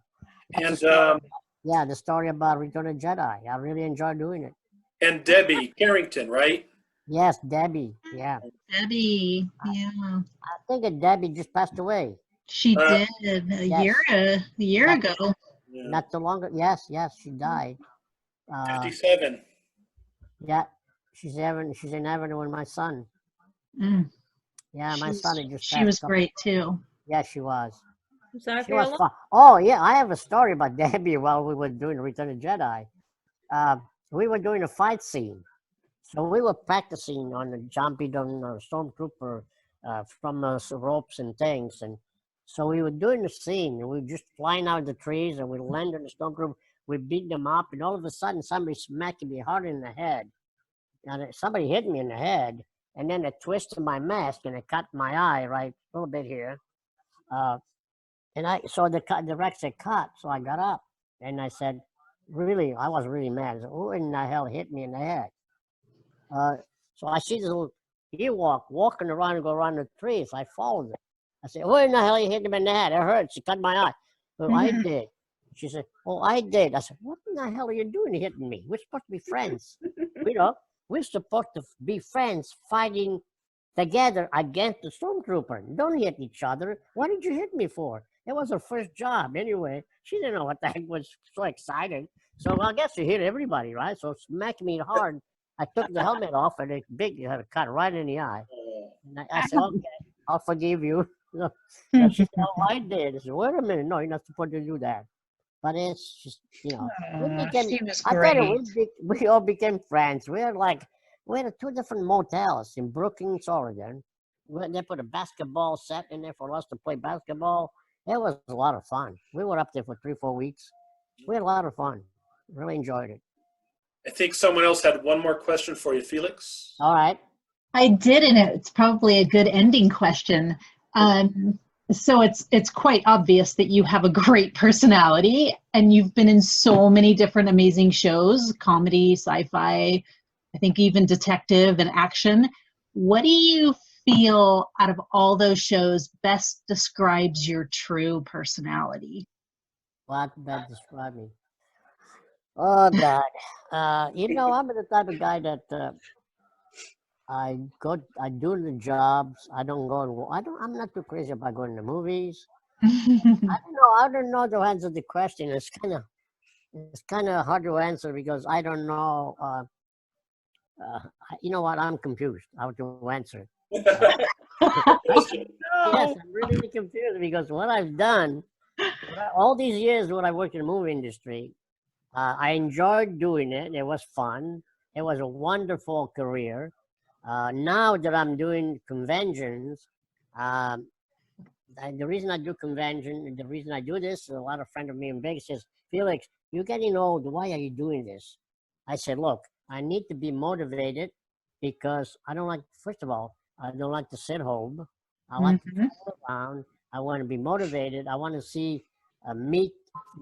that's the And story. Yeah, the story about Return of Jedi. I really enjoyed doing it. and Debbie Carrington, right? Yes, Debbie. Yeah, Debbie, yeah, I think that Debbie just passed away. she Uh, did a Yes, year not ago. Yeah. not too long ago. Yes, she died. 57. Yeah, she's in heaven with my son. Mm, Yeah, my son had just she passed. was great too. Yeah, she was. I'm sorry She for your was loss. fun. Oh yeah, I have a story about Debbie while we were doing Return of Jedi. Uh, we were doing a fight scene, so we were practicing on the jumping on stormtrooper from ropes and things, and so we were doing the scene, and we were just flying out of the trees, and we landed on the stormtrooper. We beat them up, and all of a sudden, somebody smacked me hard in the head. And somebody hit me in the head, and then it twisted my mask, and it cut my eye right a little bit here. Uh, And I saw the rec said cut, so I got up and I said, really, I was really mad. I said, who in the hell hit me in the head? Uh, so I see this little Ewok walking around and go around the trees. I followed it. I said, who in the hell you hit him in the head? It hurt. She cut my eye. Well, I did. She said, oh, I did. I said, what in the hell are you doing hitting me? We're supposed to be friends. We're supposed to be friends fighting together against the stormtrooper. Don't hit each other. What did you hit me for? It was her first job anyway. She didn't know what the heck was so excited. So I guess she hit everybody, right? So smacked me hard. I took the helmet off and it had a cut right in the eye. And I said, okay, I'll forgive you. And she said, oh, I did. I said, wait a minute. No, you're not supposed to do that. But it's just, we became, She was I tell great. you, we all became friends. We had two different motels in Brookings, Oregon. They put a basketball set in there for us to play basketball. It was a lot of fun. We were up there for 3-4 weeks. We had a lot of fun. Really enjoyed it. I think someone else had one more question for you, Felix. All right. I did, and it's probably a good ending question. So it's quite obvious that you have a great personality, and you've been in so many different amazing shows, comedy, sci-fi, I think even detective and action. What do you feel out of all those shows best describes your true personality? What that describe me? Oh God. I'm the type of guy that I do the jobs. I don't go and I'm not too crazy about going to movies. I don't know to answer the question. It's kind of hard to answer because I don't know. You know what? I'm confused how to answer. Yes, I'm really confused because what I've done all these years when I worked in the movie industry, I enjoyed doing it. It was fun. It was a wonderful career. Now that I'm doing conventions, um, the reason I do convention, the reason I do this, a lot of friends of me in Vegas says, Felix, you're getting old. Why are you doing this? I said, look, I need to be motivated because I don't like, first of all, I don't like to sit home. I like to travel around. I want to be motivated. I want to see, meet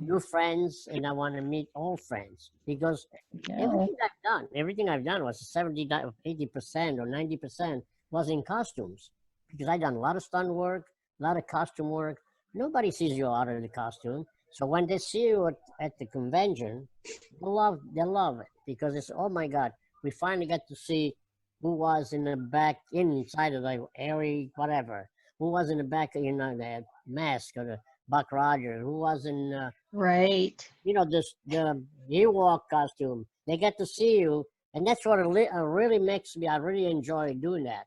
new friends, and I want to meet old friends because everything I've done was 70, 80% or 90% was in costumes because I've done a lot of stunt work, a lot of costume work. Nobody sees you out of the costume. So when they see you at the convention, they love it because it's, oh my God, we finally got to see who was in the back, inside of the area, whatever. Who was in the back, that mask or the Buck Rogers? Who was in, Right. the Ewok costume? They get to see you, and that's what really makes me. I really enjoy doing that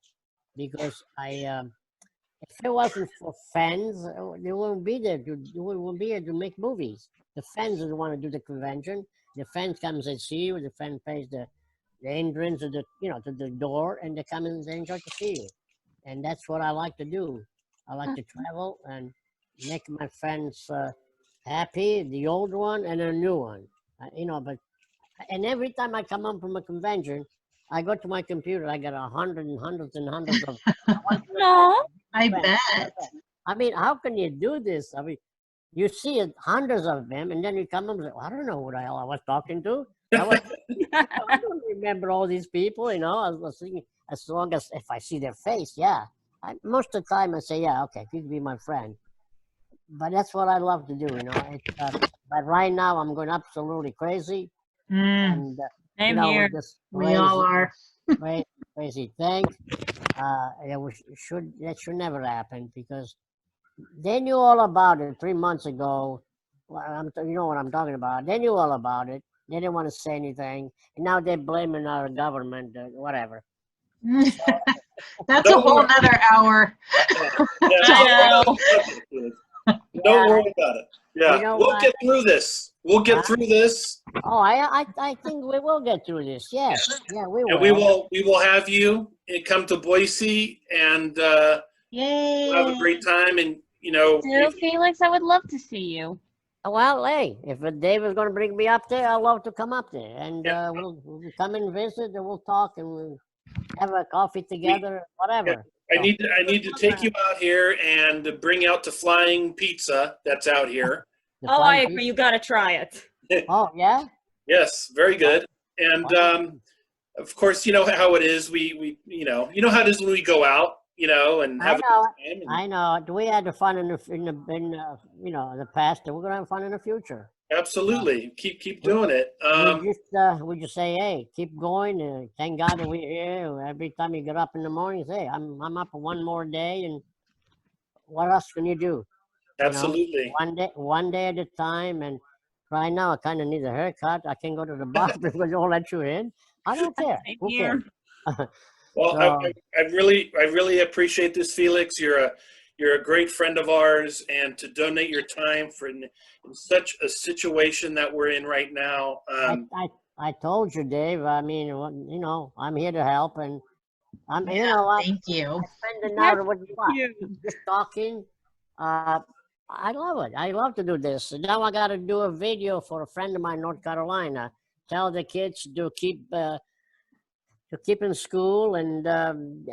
because if it wasn't for fans, they wouldn't be there. They wouldn't be here to make movies. The fans would want to do the convention. The fans comes and see you. The fan pays the entrance to the door, and they come and they enjoy to see you. And that's what I like to do. I like to travel and make my friends happy, the old one and the new one. And every time I come home from a convention, I go to my computer. I got hundreds and hundreds of. Aw. I bet. I mean, how can you do this? I mean, you see hundreds of them, and then you come up and say, well, I don't know who the hell I was talking to. I don't remember all these people, I was thinking, as long as if I see their face, yeah. Most of the time I say, yeah, okay, you can be my friend. But that's what I love to do, but right now I'm going absolutely crazy. And, Same here. with this We all are. crazy thing. That should never happen because they knew all about it 3 months ago. You know what I'm talking about. They knew all about it. They didn't want to say anything. And now they're blaming our government, whatever. That's a whole nother hour. Don't worry about it. Yeah, we'll get through this. We'll get through this. Oh, I think we will get through this. Yes. Yeah, we will. And we will have you come to Boise and Yay. we'll have a great time. And Felix, I would love to see you. Well, hey, if Dave is going to bring me up there, I'd love to come up there, and we'll come and visit, and we'll talk, and we'll have a coffee together, whatever. I need to take you out here and bring out the flying pizza that's out here. I agree. You got to try it. Oh, yeah? Yes, very good. And of course, you know how it is. We how it is when we go out, and have a good time. I know. We had the fun in the past, and we're gonna have fun in the future. Absolutely. Keep doing it. We just say, hey, keep going. Thank God that we're here. Every time you get up in the morning, say, I'm up for one more day, and what else can you do? Absolutely. One day at a time. And right now, I kind of need a haircut. I can't go to the bar because they won't let you in. I don't care. Who cares? Well, I really appreciate this, Felix. You're a great friend of ours, and to donate your time in such a situation that we're in right now. I told you, Dave. I mean, I'm here to help, and thank you. Spend an hour with you, just talking. I love it. I love to do this. And now I got to do a video for a friend of mine in North Carolina. Tell the kids to keep in school, and I'm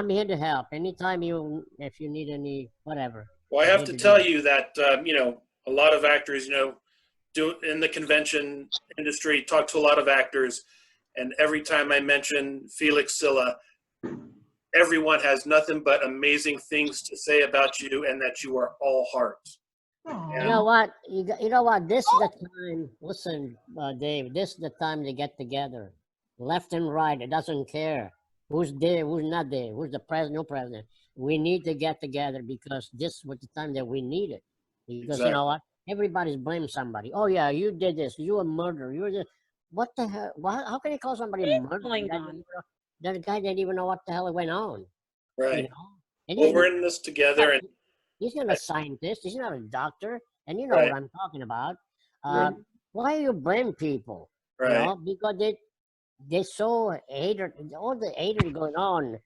here to help anytime if you need any whatever. Well, I have to tell you that a lot of actors do in the convention industry, talk to a lot of actors, and every time I mention Felix Silla, everyone has nothing but amazing things to say about you, and that you are all heart. You know what? This is the time. Listen, Dave. This is the time to get together, left and right. It doesn't care who's there, who's not there, who's the president, no president. we need to get together because this was the time that we need it. Because you Exactly. know what? Everybody's blaming somebody. Oh yeah, you did this. You a murderer. You were this. What the hell? How can you call somebody a murderer? going on? That guy didn't even know what the hell went on. You Right. know? And Well, we're in this together, and he's not a scientist. He's not a doctor. And you know Right. what I'm talking about. Right. Why you blame people? You right. know, because they so hater, all the hatred going on.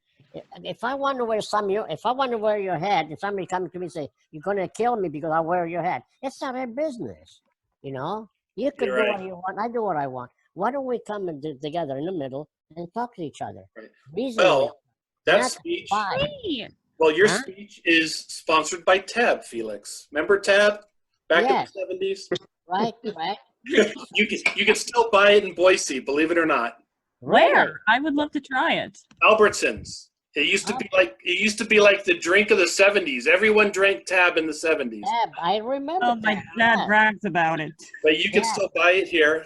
If I want to wear if I want to wear your hat, and somebody comes to me and say, "You're gonna kill me because I wear your hat," it's not their business. You know, you could You're do right. what you want. I do what I want. Why don't we come together in the middle and talk to each other? Right. Reasonably. Well, that not speech. fight. Hey, Well, your Huh? speech is sponsored by Tab, Felix. Remember Tab back Yes. in the 70s? Right, right. You can still buy it in Boise, believe it or not. Really? where? I would love to try it. Albertsons. It used to be like the drink of the 70s. Everyone drank Tab in the 70s. Yeah, I remember. Oh, my that. dad Yeah. brags about it. But you can Yeah. still buy it here.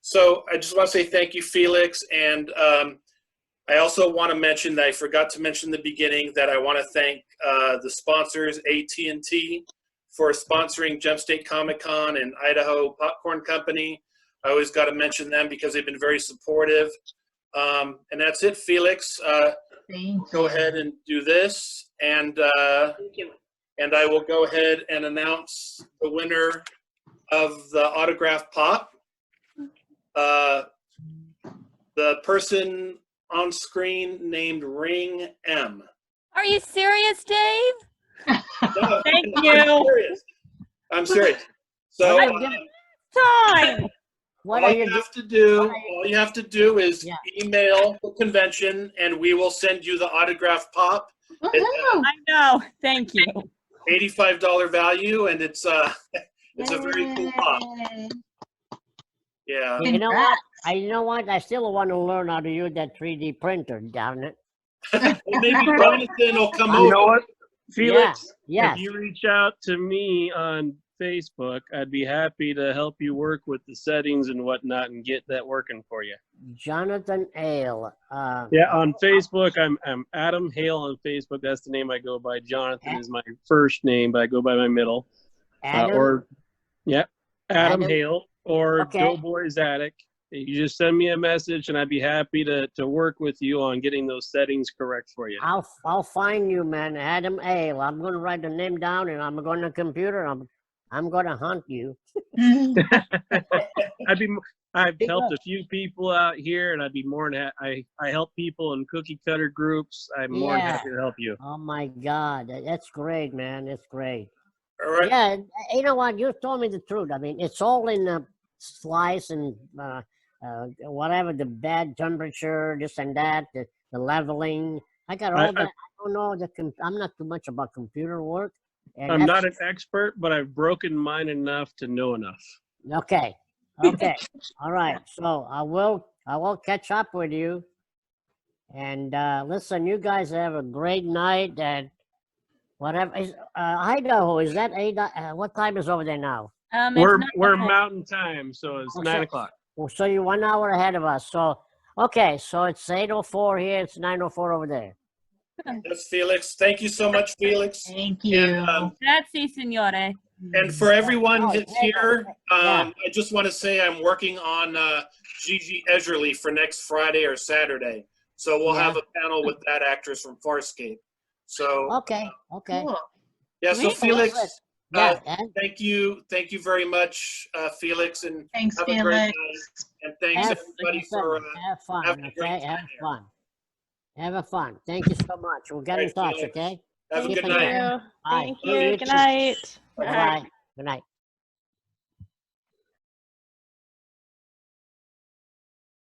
So I just want to say thank you, Felix. And I also want to mention that I forgot to mention in the beginning that I want to thank the sponsors, AT&T, for sponsoring Gem State Comic Con and Idaho Popcorn Company. I always got to mention them because they've been very supportive. And that's it, Felix. Thank Go you. ahead and do this. And I will go ahead and announce the winner of the autograph pop. The person on screen named Ring M. Are you serious, Dave? No, Thank I'm you. serious. I'm serious. So What are you Time. What all are you you have doing? to do is Yeah. email the convention, and we will send you the autograph pop. Woohoo! I know. Thank you. $85 value, and it's a very cool pop. Yay. Yeah. You know what? Congrats. You know what? I still want to learn how to use that 3D printer, darn it. Well, maybe Jonathan will come You over. know what, Felix? Yeah. If you reach out to me on Facebook, I'd be happy to help you work with the settings and whatnot and get that working for you. Jonathan Ale. Yeah, on Facebook, I'm Adam Hale on Facebook. That's the name I go by. Jonathan is my first name, but I go by my middle. Adam. Adam Adam? Hale or Okay. Doughboy's Attic. You just send me a message, and I'd be happy to work with you on getting those settings correct for you. I'll find you, man. Adam Ale. I'm gonna write the name down, and I'm going to the computer. I'm gonna hunt you. I've helped a few people out here, and I'd be more than I help people in cookie cutter groups. I'm more than Yeah. happy to help you. Oh my God, that's great, man. That's great. All right. Yeah, you know what? You told me the truth. I mean, it's all in the slice and whatever the bad temperature, this and that, the leveling. I got all that. I don't know. I'm not too much about computer work. And I'm not that's- an expert, but I've broken mine enough to know enough. Okay. All right. So I will catch up with you. And listen, you guys have a great night. And whatever is Idaho, is that what time is over there now? We're It's we're not- Mountain Time, so it's Okay. 9:00. Well, so you're 1 hour ahead of us. So okay, so it's 8:04 here, it's 9:04 over there. That's Felix. Thank you so much, Felix. Thank you. And, Grazie, signore. and for everyone Oh, that's yeah, here, yeah. I just want to say I'm working on Gigi Edgerly for next Friday or Saturday. So we'll Yeah. have a panel with that actress from Farscape. So Okay. Cool. yeah, so Great. Felix, Yeah. And thank you very much, Felix, and Thanks, have a great Felix. night. And thanks everybody for have fun, having a great okay? time Have here. fun. Have fun. Thank you so much. We'll get in Right, touch, Felix. okay? have a Keep good in night. touch. Bye. Thank You you. too. Good night. Bye. Good night.